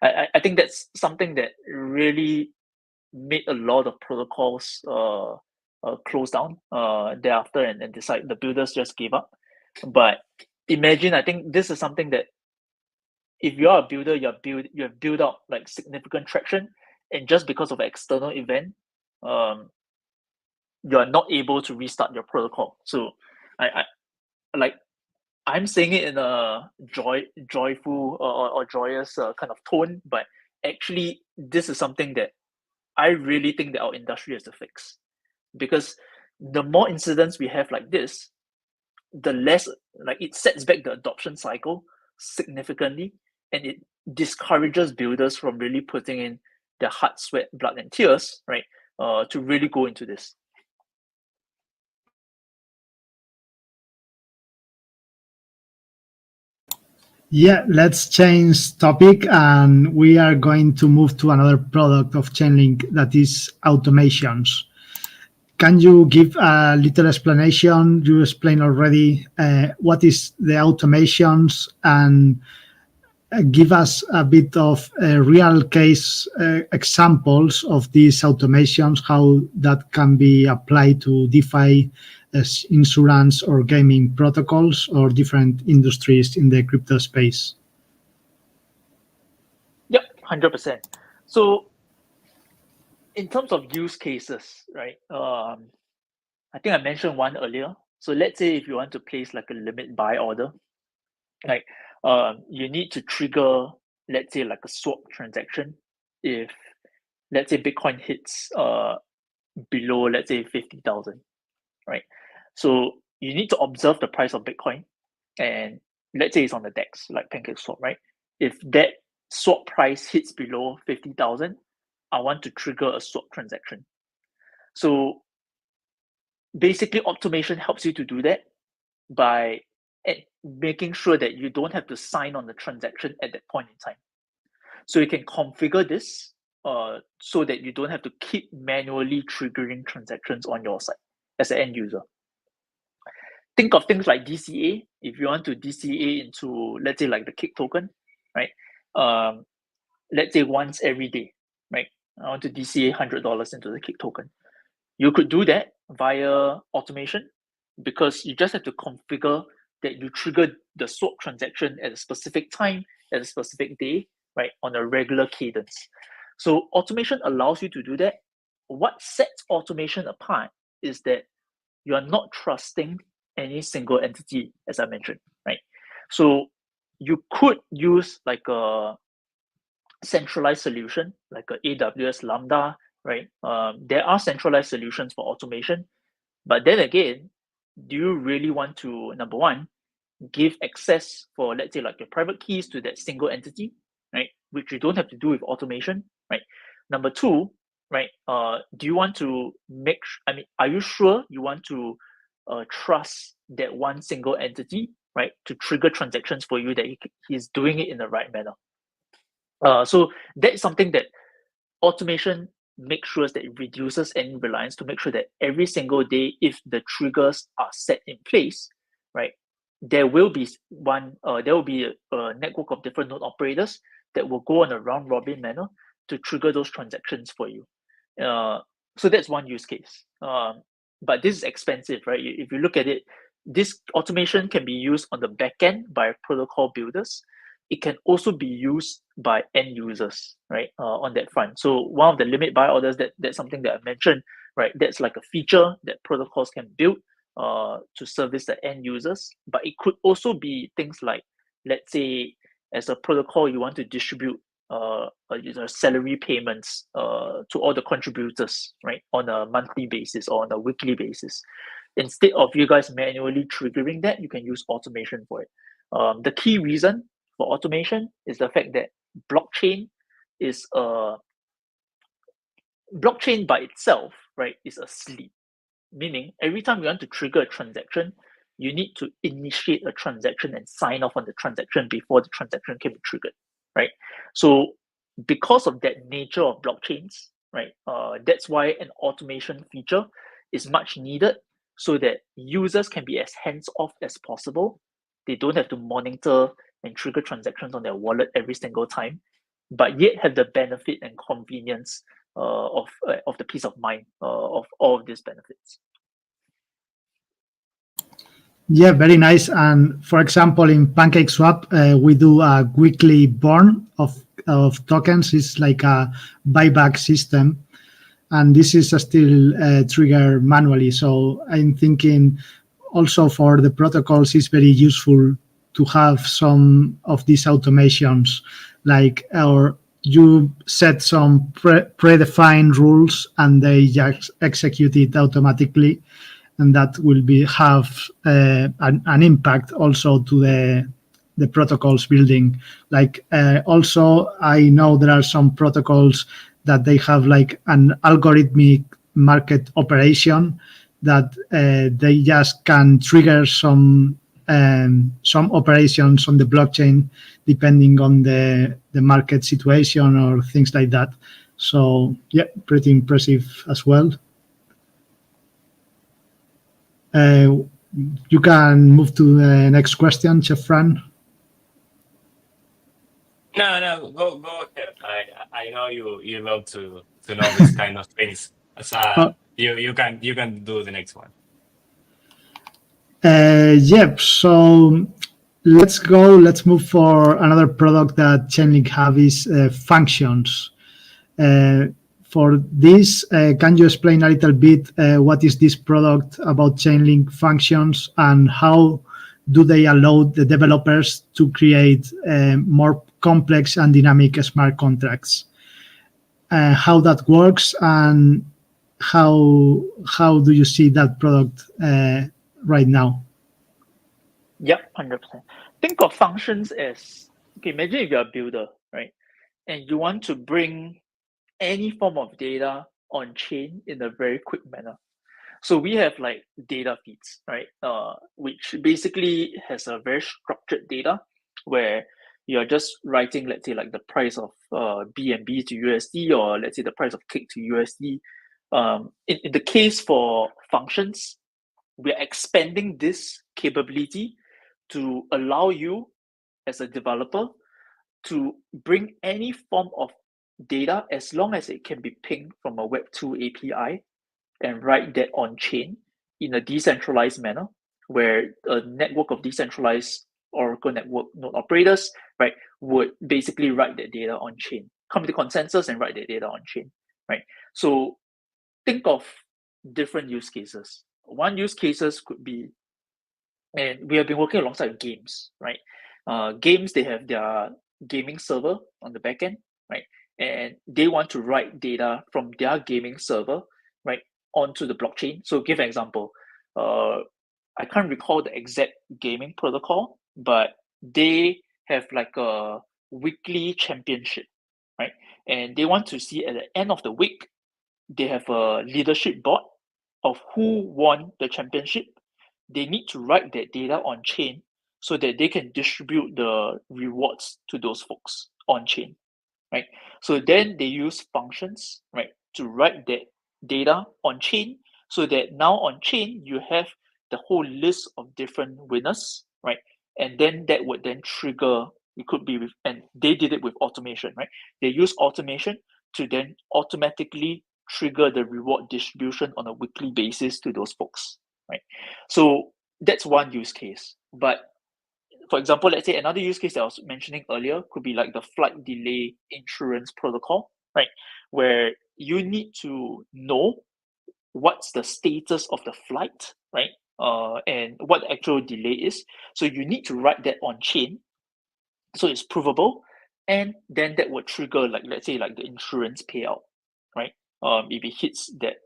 And I think that's something that really made a lot of protocols close down thereafter, and decide the builders just gave up. But imagine, I think this is something that if you are a builder, you have built out like significant traction, and just because of an external event, you are not able to restart your protocol. So I like I'm saying it in a joyful or joyous kind of tone, but actually this is something that I really think that our industry has to fix, because the more incidents we have like this, the less like it sets back the adoption cycle significantly, and it discourages builders from really putting in their heart, sweat, blood, and tears, right, to really go into this. Yeah, let's change topic, and we are going to move to another product of Chainlink, that is automations. Can you give a little explanation? You explained already what is the automations, and give us a bit of real case examples of these automations, how that can be applied to DeFi, insurance, or gaming protocols, or different industries in the crypto space. Yep, 100%. So in terms of use cases, right? I think I mentioned one earlier. So let's say if you want to place like a limit buy order, like you need to trigger, let's say like a swap transaction if let's say Bitcoin hits below, let's say 50,000, right? So you need to observe the price of Bitcoin, and let's say it's on the DEX like PancakeSwap, right? If that swap price hits below 50,000, I want to trigger a swap transaction. So basically, automation helps you to do that by making sure that you don't have to sign on the transaction at that point in time. So you can configure this so that you don't have to keep manually triggering transactions on your side as an end user. Think of things like DCA. If you want to DCA into, let's say, like the Cake token, right? Let's say once every day, right? I want to DCA $100 into the Cake token. You could do that via automation, because you just have to configure that you trigger the swap transaction at a specific time, at a specific day, right, on a regular cadence. So automation allows you to do that. What sets automation apart is that you are not trusting any single entity, as I mentioned, right? So you could use like a centralized solution, like a AWS Lambda, right? There are centralized solutions for automation, but then again, do you really want to, number one, give access for, let's say, like your private keys to that single entity, right? Which you don't have to do with automation, right? Number two, right? Do you want to are you sure you want to trust that one single entity, right, to trigger transactions for you, that he's doing it in the right manner? So that's something that automation makes sure that it reduces any reliance, to make sure that every single day, if the triggers are set in place, right, there will be a network of different node operators that will go on a round robin manner to trigger those transactions for you. So that's one use case. But this is expensive, right? If you look at it, this automation can be used on the back end by protocol builders. It can also be used by end users, right? On that front. So one of the limit buy orders, that's something that I mentioned, right? That's like a feature that protocols can build to service the end users. But it could also be things like, let's say, as a protocol, you want to distribute salary payments to all the contributors, right, on a monthly basis or on a weekly basis. Instead of you guys manually triggering that, you can use automation for it. The key reason for automation is the fact that blockchain is a blockchain by itself, right, is asleep. Meaning, every time you want to trigger a transaction, you need to initiate a transaction and sign off on the transaction before the transaction can be triggered, right? So, because of that nature of blockchains, right, that's why an automation feature is much needed, so that users can be as hands off as possible. They don't have to monitor and trigger transactions on their wallet every single time, but yet have the benefit and convenience of the peace of mind of all of these benefits. Yeah, very nice. And for example, in PancakeSwap, we do a weekly burn of tokens. It's like a buyback system, and this is still triggered manually. So I'm thinking also for the protocols, it's very useful to have some of these automations, like or you set some predefined rules and they just execute it automatically, and that will have an impact also to the protocols building. Like also, I know there are some protocols that they have like an algorithmic market operation that they just can trigger some operations on the blockchain depending on the market situation or things like that. So yeah, pretty impressive as well. You can move to the next question, Chef Fran. No, go ahead. I know you love to know these kind of things. So you can do the next one. Yep. So let's move for another product that Chainlink have is functions. For this, can you explain a little bit what is this product about Chainlink functions, and how do they allow the developers to create more complex and dynamic smart contracts? How that works, and how do you see that product right now? Yep, 100%. Think of functions as, okay, imagine if you're a builder, right? And you want to bring any form of data on chain in a very quick manner. So we have like data feeds, right? Which basically has a very structured data where you're just writing, let's say, like the price of BNB to USD, or let's say the price of cake to USD. In the case for functions, we're expanding this capability to allow you as a developer to bring any form of data, as long as it can be pinged from a Web2 API, and write that on chain in a decentralized manner, where a network of decentralized Oracle network node operators, right, would basically write that data on chain, come to consensus and write that data on chain, right? So think of different use cases. One use cases could be, and we have been working alongside games, right? Games, they have their gaming server on the back end, right? And they want to write data from their gaming server, right, onto the blockchain. So give an example. I can't recall the exact gaming protocol, but they have like a weekly championship, right? And they want to see at the end of the week, they have a leadership board of who won the championship. They need to write that data on chain so that they can distribute the rewards to those folks on chain. right? So then they use functions, right, to write that data on chain, so that now on chain you have the whole list of different winners, right? And then that would then trigger, it could be with, and they did it with automation, right? They use automation to then automatically trigger the reward distribution on a weekly basis to those folks, right? So that's one use case. But for example, let's say another use case that I was mentioning earlier could be like the flight delay insurance protocol, right? Where you need to know what's the status of the flight, right? And what the actual delay is. So you need to write that on chain, so it's provable, and then that would trigger, like, let's say, like the insurance payout, right? If it hits that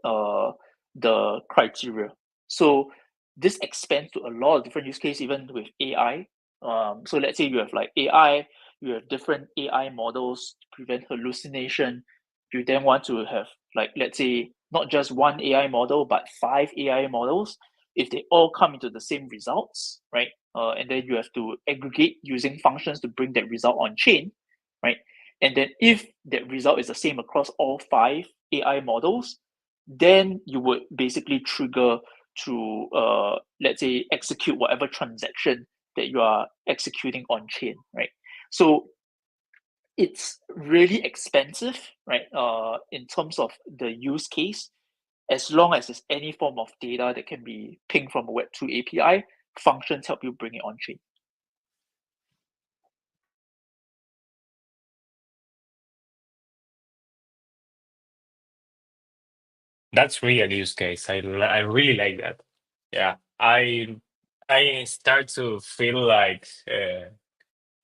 the criteria. So this expands to a lot of different use cases, even with AI. So let's say you have like AI, you have different AI models to prevent hallucination. You then want to have, like, let's say, not just one AI model, but 5 AI models. If they all come into the same results, right? And then you have to aggregate using functions to bring that result on chain, right? And then if that result is the same across all 5 AI models, then you would basically trigger to, let's say, execute whatever transaction that you are executing on chain, right? So it's really expensive, right? In terms of the use case, as long as there's any form of data that can be pinged from a Web2 API, functions help you bring it on chain. That's really a use case. I really like that. Yeah, I start to feel like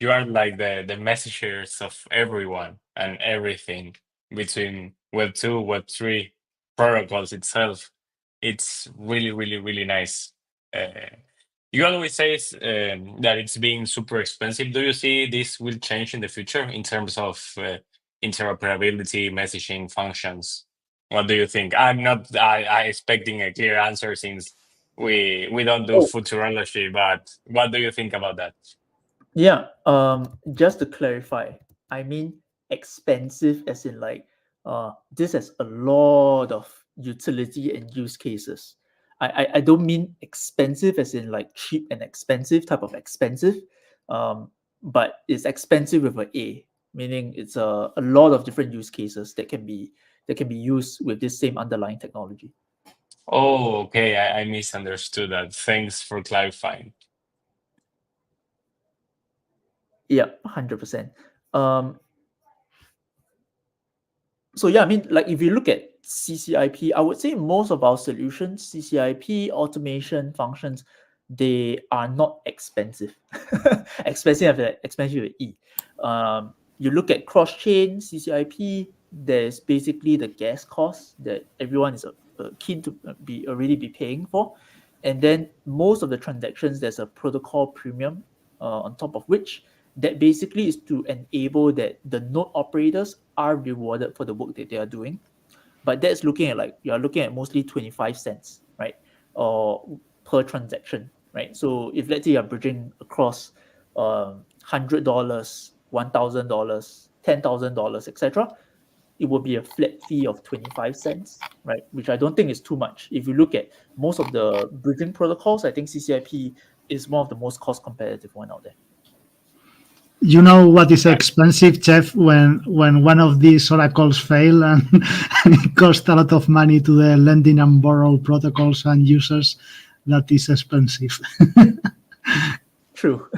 you are like the messengers of everyone and everything between Web 2, Web 3 protocols itself. It's really, really, really nice. You always say that it's being super expensive. Do you see this will change in the future in terms of interoperability, messaging functions? What do you think? I'm not I expecting a clear answer since we don't do Oh, futurology, but what do you think about that? yeah. Just to clarify, I mean expensive as in like this has a lot of utility and use cases. I don't mean expensive as in like cheap and expensive type of expensive. But it's expensive with an A, meaning it's a lot of different use cases that can be used with this same underlying technology. Oh, okay. I misunderstood that. Thanks for clarifying. Yeah, 100%. So yeah, I mean, like if you look at CCIP, I would say most of our solutions, CCIP, automation functions, they are not expensive. Expensive with E. You look at cross-chain CCIP, there's basically the gas cost that everyone is keen to already be paying for. And then most of the transactions, there's a protocol premium on top of which that basically is to enable that the node operators are rewarded for the work that they are doing. But that's looking at, like, you're looking at mostly 25 cents, right? Or per transaction, right? So if let's say you're bridging across $100, $1,000, $10,000, etc., it will be a flat fee of 25 cents, right? Which I don't think is too much. If you look at most of the bridging protocols, I think CCIP is one of the most cost competitive one out there. You know what is expensive, Jeff, when one of these oracles fail and it costs a lot of money to the lending and borrow protocols and users. That is expensive. True.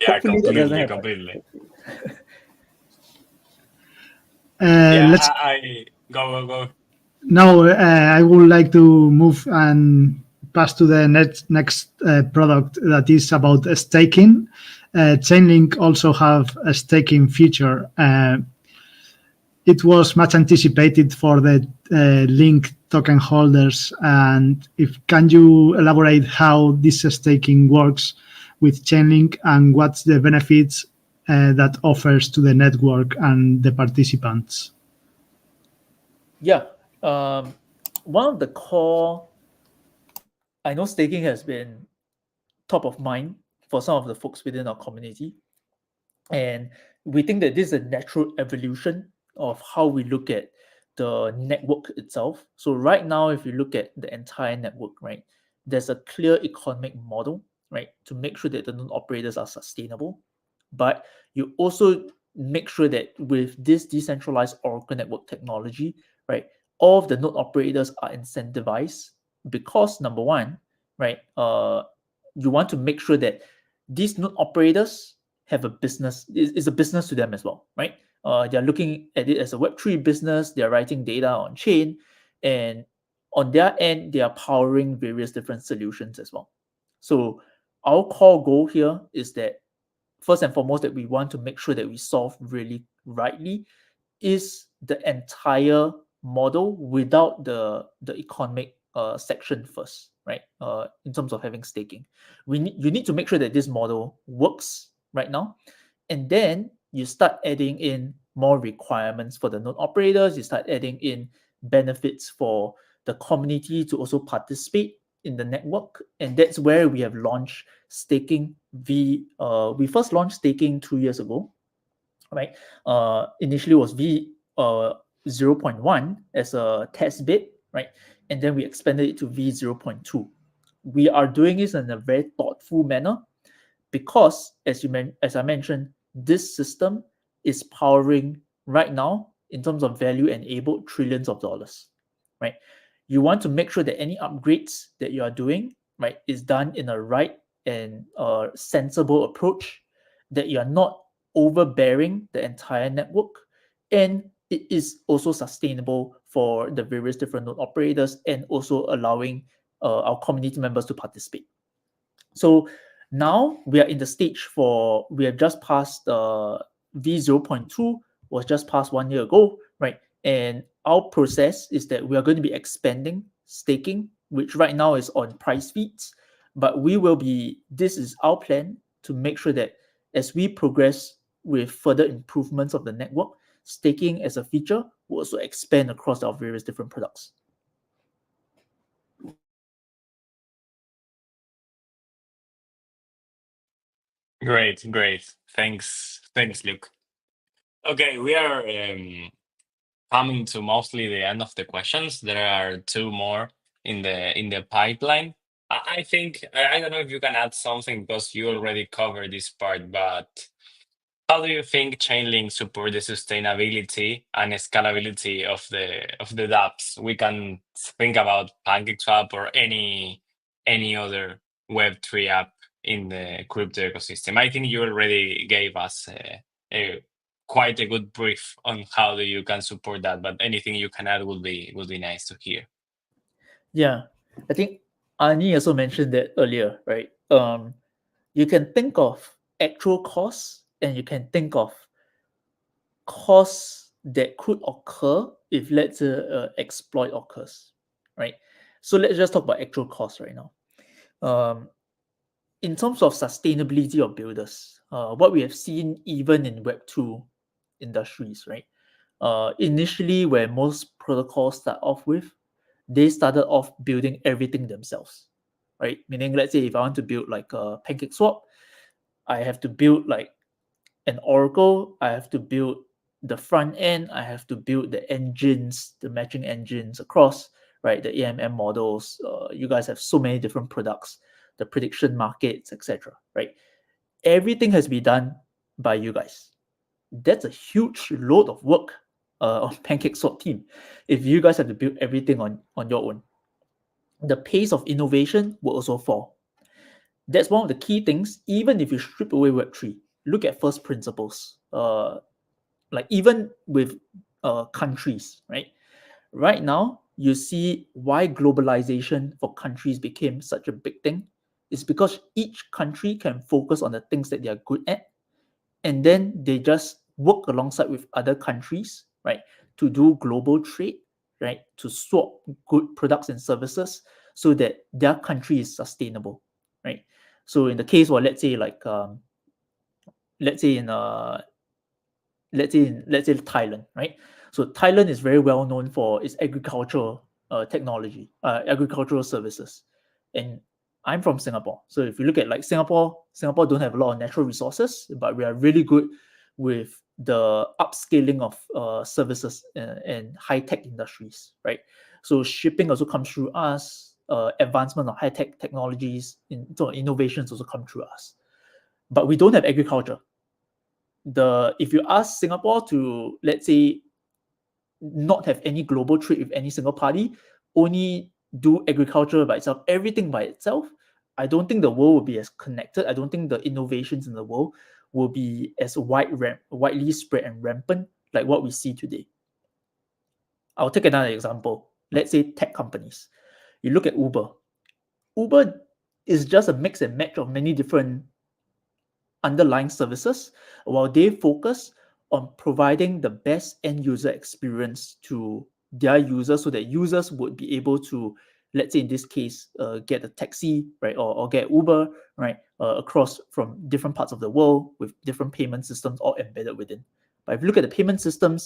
Yeah, Hopefully that doesn't completely, happen. completely. Yeah, Let's I go. now. I would like to move and pass to the next product that is about staking. Chainlink also have a staking feature. It was much anticipated for the Link token holders. And if can you elaborate how this staking works with Chainlink and what's the benefits that offers to the network and the participants? Yeah. One of the core, I know staking has been top of mind for some of the folks within our community. And we think that this is a natural evolution of how we look at the network itself. So right now, if you look at the entire network, right, there's a clear economic model, right, to make sure that the node operators are sustainable. But you also make sure that with this decentralized Oracle network technology, right, all of the node operators are incentivized because number one, right, you want to make sure that these node operators have a business, is a business to them as well, right? They're looking at it as a Web3 business, they're writing data on chain, and on their end, they are powering various different solutions as well. So our core goal here is that first and foremost, that we want to make sure that we solve really rightly is the entire model without the economic section first, right? In terms of having staking, you need to make sure that this model works right now, and then you start adding in more requirements for the node operators. You start adding in benefits for the community to also participate in the network, and that's where we have launched staking. We first launched staking 2 years ago, right? Initially was V 0.1 as a test bed, right? And then we expanded it to V 0.2. We are doing this in a very thoughtful manner because, as I mentioned, this system is powering right now, in terms of value enabled, trillions of dollars, right? You want to make sure that any upgrades that you are doing, right, is done in a right and sensible approach, that you are not overbearing the entire network, and it is also sustainable for the various different node operators, and also allowing our community members to participate. So now we are in the stage we have just passed V 0.2 was just passed 1 year ago, right? And our process is that we are going to be expanding staking, which right now is on price feeds, but this is our plan to make sure that as we progress with further improvements of the network, staking as a feature will also expand across our various different products. Great. Thanks, Luke. Okay, we are coming to mostly the end of the questions. There are two more in the pipeline. I think I don't know if you can add something because you already covered this part, but how do you think Chainlink support the sustainability and scalability of the dApps? We can think about PancakeSwap or any other Web3 app in the crypto ecosystem. I think you already gave us quite a good brief on how you can support that, but anything you can add would be nice to hear. Yeah, I think Ani also mentioned that earlier, right? You can think of actual costs, and you can think of costs that could occur if, let's say, exploit occurs, right? So let's just talk about actual costs right now. In terms of sustainability of builders, what we have seen even in Web2 industries, right? Initially, where most protocols start off with, they started off building everything themselves, right? Meaning, let's say if I want to build like a PancakeSwap, I have to build like an Oracle, I have to build the front end, I have to build the engines, the matching engines across, right? The AMM models. You guys have so many different products, the prediction markets, etc. Right? Everything has to be done by you guys. That's a huge load of work on PancakeSwap team. If you guys have to build everything on your own, the pace of innovation will also fall. That's one of the key things. Even if you strip away Web3, look at first principles. Like even with countries, right? Right now, you see why globalization for countries became such a big thing. It's because each country can focus on the things that they are good at, and then they just work alongside with other countries, right, to do global trade, right, to swap good products and services so that their country is sustainable, right? So in the case where let's say Thailand, right? So Thailand is very well known for its agricultural technology, agricultural services, and I'm from Singapore. So if you look at like Singapore don't have a lot of natural resources, but we are really good with the upscaling of services and high-tech industries, right? So shipping also comes through us, advancement of high-tech technologies, innovations also come through us. But we don't have agriculture. If you ask Singapore to, let's say, not have any global trade with any single party, only do agriculture by itself, everything by itself, I don't think the world will be as connected. I don't think the innovations in the world will be as widely spread and rampant like what we see today. I'll take another example. Let's say tech companies. You look at Uber. Uber is just a mix and match of many different underlying services, while they focus on providing the best end user experience to their users so that users would be able to, let's say in this case, get a taxi, right, or get Uber, right, across from different parts of the world with different payment systems all embedded within. But if you look at the payment system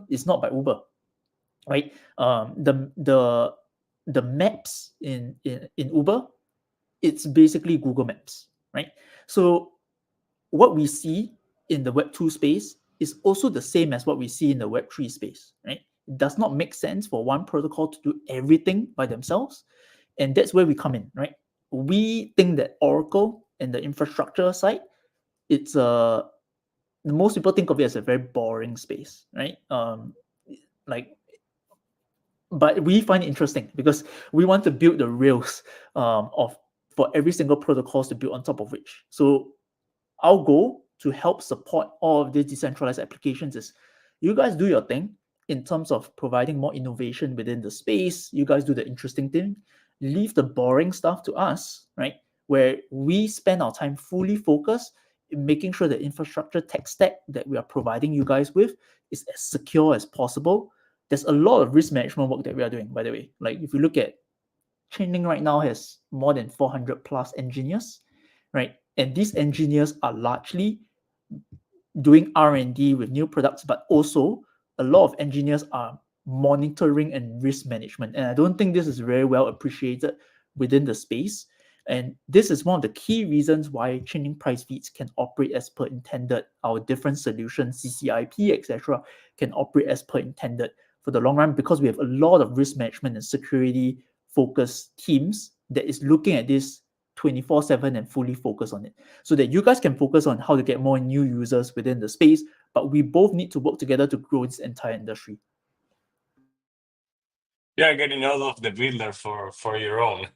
is not by Uber, right? The maps in Uber, it's basically Google Maps, right? So what we see in the Web 2 space is also the same as what we see in the Web 3 space, right? It does not make sense for one protocol to do everything by themselves. And that's where we come in, right? We think that Oracle and the infrastructure side, it's most people think of it as a very boring space, right? But we find it interesting because we want to build the rails for every single protocols to build on top of which. So our goal to help support all of these decentralized applications is you guys do your thing in terms of providing more innovation within the space. You guys do the interesting thing. Leave the boring stuff to us, right? Where we spend our time fully focused in making sure the infrastructure tech stack that we are providing you guys with is as secure as possible. There's a lot of risk management work that we are doing, by the way. Like if you look at Chainlink right now has more than 400 plus engineers, right? And these engineers are largely doing R&D with new products, but also a lot of engineers are monitoring and risk management. And I don't think this is very well appreciated within the space. And this is one of the key reasons why Chainlink price feeds can operate as per intended. Our different solutions, CCIP, etc., can operate as per intended for the long run because we have a lot of risk management and security focused teams that is looking at this 24/7 and fully focus on it so that you guys can focus on how to get more new users within the space, but we both need to work together to grow this entire industry. Yeah, getting out of the builder for your own.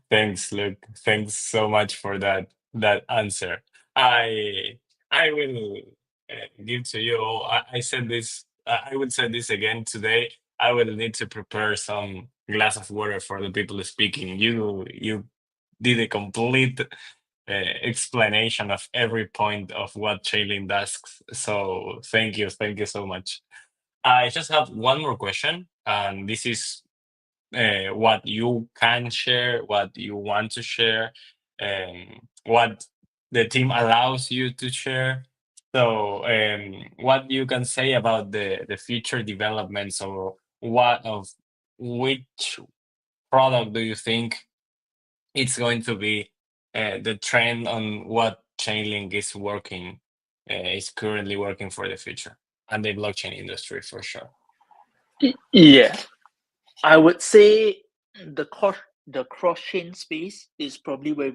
Thanks, Luke. Thanks so much for that answer. I will give to you. I said this. I would say this again today. I will need to prepare some glass of water for the people speaking. You did a complete explanation of every point of what Chainlink does. So thank you so much. I just have one more question, and this is what you can share, what you want to share, what the team allows you to share. So, what you can say about the future developments, or which product do you think it's going to be the trend on what Chainlink is currently working for the future and the blockchain industry for sure? Yeah, I would say the cross-chain space is probably where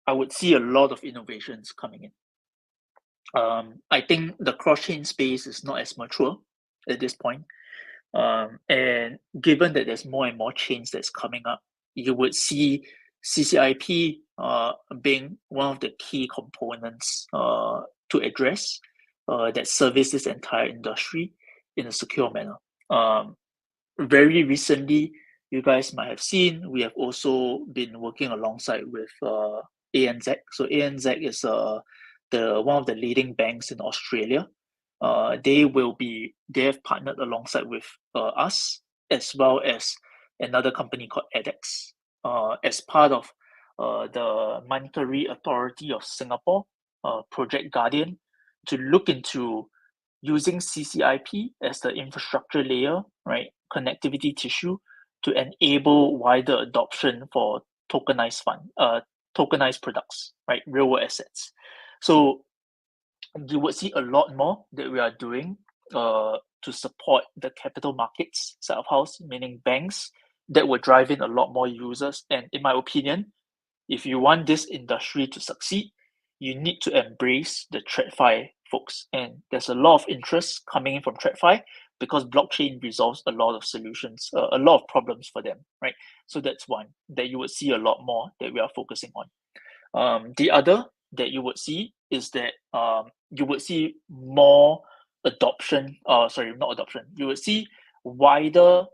I would see a lot of innovations coming in. I think the cross-chain space is not as mature at this point. And given that there's more and more chains that's coming up, you would see CCIP being one of the key components to address that service this entire industry in a secure manner. Very recently, you guys might have seen, we have also been working alongside with ANZ. So ANZ is one of the leading banks in Australia. They have partnered alongside with us, as well as another company called edX, as part of the Monetary Authority of Singapore, Project Guardian, to look into using CCIP as the infrastructure layer, right, connectivity tissue, to enable wider adoption for tokenized tokenized products, right? Real world assets. So you would see a lot more that we are doing to support the capital markets side of house, meaning banks, that will drive in a lot more users. And in my opinion, if you want this industry to succeed, you need to embrace the TradFi folks. And there's a lot of interest coming in from TradFi because blockchain resolves a lot of solutions, a lot of problems for them, right? So that's one that you would see a lot more that we are focusing on. The other that you would see is that you would see more adoption, not adoption, you would see wider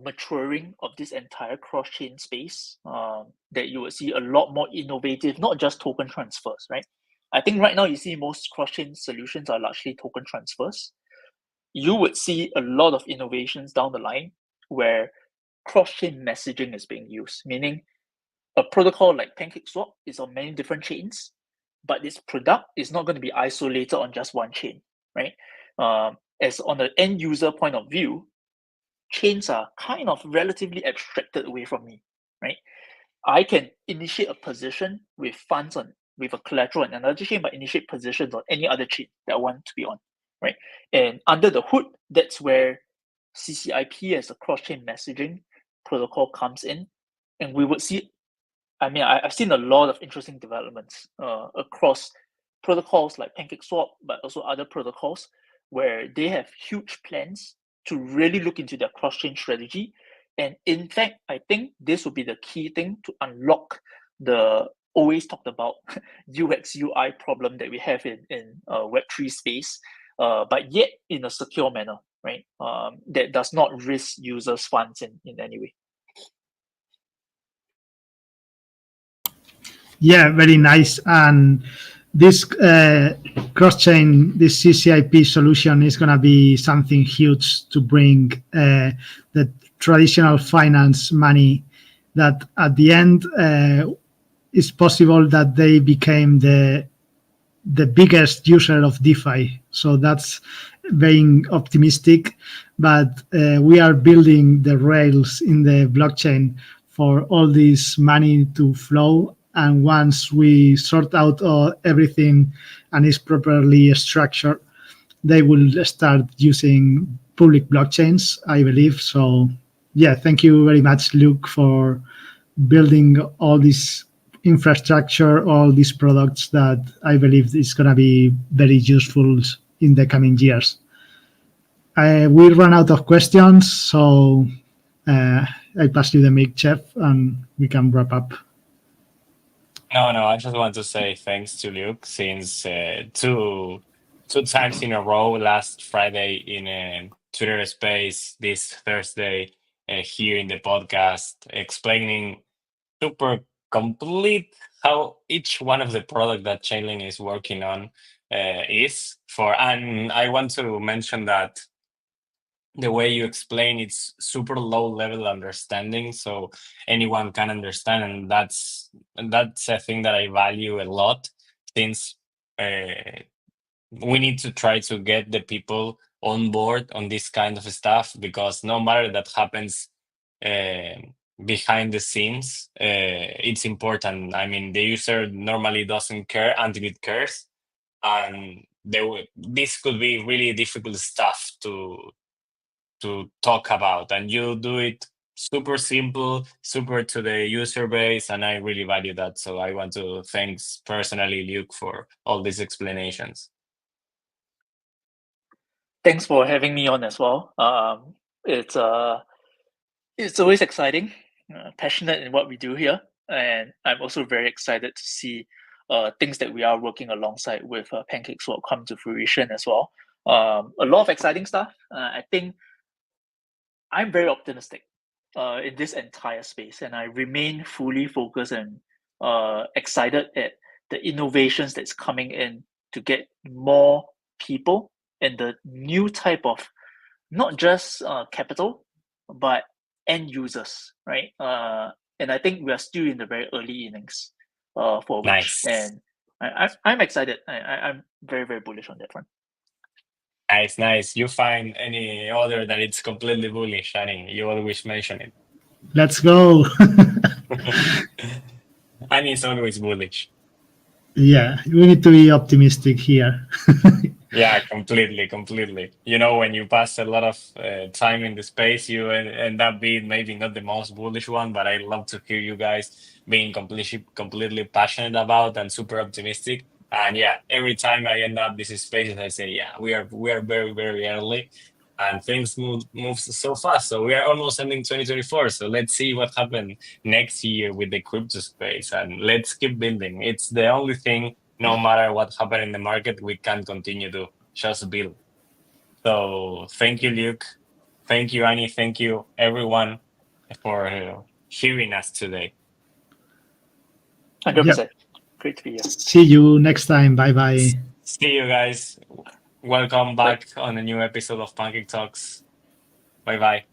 maturing of this entire cross-chain space, that you would see a lot more innovative, not just token transfers, right? I think right now you see most cross-chain solutions are largely token transfers. You would see a lot of innovations down the line where cross-chain messaging is being used, meaning a protocol like PancakeSwap is on many different chains, but its product is not going to be isolated on just one chain, right? As on the end user point of view, chains are kind of relatively abstracted away from me, right? I can initiate a position with funds on with a collateral on another chain, but initiate positions on any other chain that I want to be on, right? And under the hood, that's where CCIP as a cross-chain messaging protocol comes in, and we would see. I mean, I've seen a lot of interesting developments across protocols like PancakeSwap, but also other protocols where they have huge plans to really look into their cross-chain strategy. And in fact, I think this will be the key thing to unlock the always talked about UX UI problem that we have in Web3 space, but yet in a secure manner, right? That does not risk users' funds in any way. Yeah, very nice. And this cross-chain, this CCIP solution is going to be something huge to bring the traditional finance money that at the end it's possible that they became the biggest user of DeFi. So that's being optimistic, but we are building the rails in the blockchain for all this money to flow. And once we sort out everything and is properly structured, they will start using public blockchains, I believe. So, yeah, thank you very much, Luke, for building all this infrastructure, all these products that I believe is going to be very useful in the coming years. We run out of questions, so I pass you the mic, Jeff, and we can wrap up. No, I just want to say thanks to Luke, since two times in a row, last Friday in a Twitter space, this Thursday here in the podcast, explaining super complete how each one of the product that Chainlink is working on is for. And I want to mention that the way you explain, it's super low level understanding, so anyone can understand, and that's a thing that I value a lot, since we need to try to get the people on board on this kind of stuff, because no matter that happens behind the scenes, it's important. I mean, the user normally doesn't care until it cares, and this could be really difficult stuff to talk about, and you do it super simple, super to the user base, and I really value that. So I want to thanks personally Luke for all these explanations. Thanks for having me on as well. It's always exciting, passionate in what we do here, and I'm also very excited to see things that we are working alongside with PancakeSwap come to fruition as well. A lot of exciting stuff. I think I'm very optimistic in this entire space, and I remain fully focused and excited at the innovations that's coming in to get more people and the new type of not just capital, but end users, right? And I think we are still in the very early innings for which, Nice. and I'm excited. I'm very, very bullish on that front. Nice. You find any other that it's completely bullish, Shani? You always mention it. Let's go. And it's always bullish. Yeah, we need to be optimistic here. Yeah, completely. You know, when you pass a lot of time in the space, you end up being maybe not the most bullish one, but I love to hear you guys being completely passionate about and super optimistic. And yeah, every time I end up these spaces, I say, yeah, we are very early, and things moves so fast. So we are almost ending 2024. So let's see what happens next year with the crypto space, and let's keep building. It's the only thing, no matter what happened in the market, we can continue to just build. So thank you, Luke. Thank you, Annie. Thank you, everyone, for hearing us today. 100%. Great to be here. See you next time. Bye bye. See you guys. Welcome Bye. back on a new episode of Pancake Talks. Bye bye.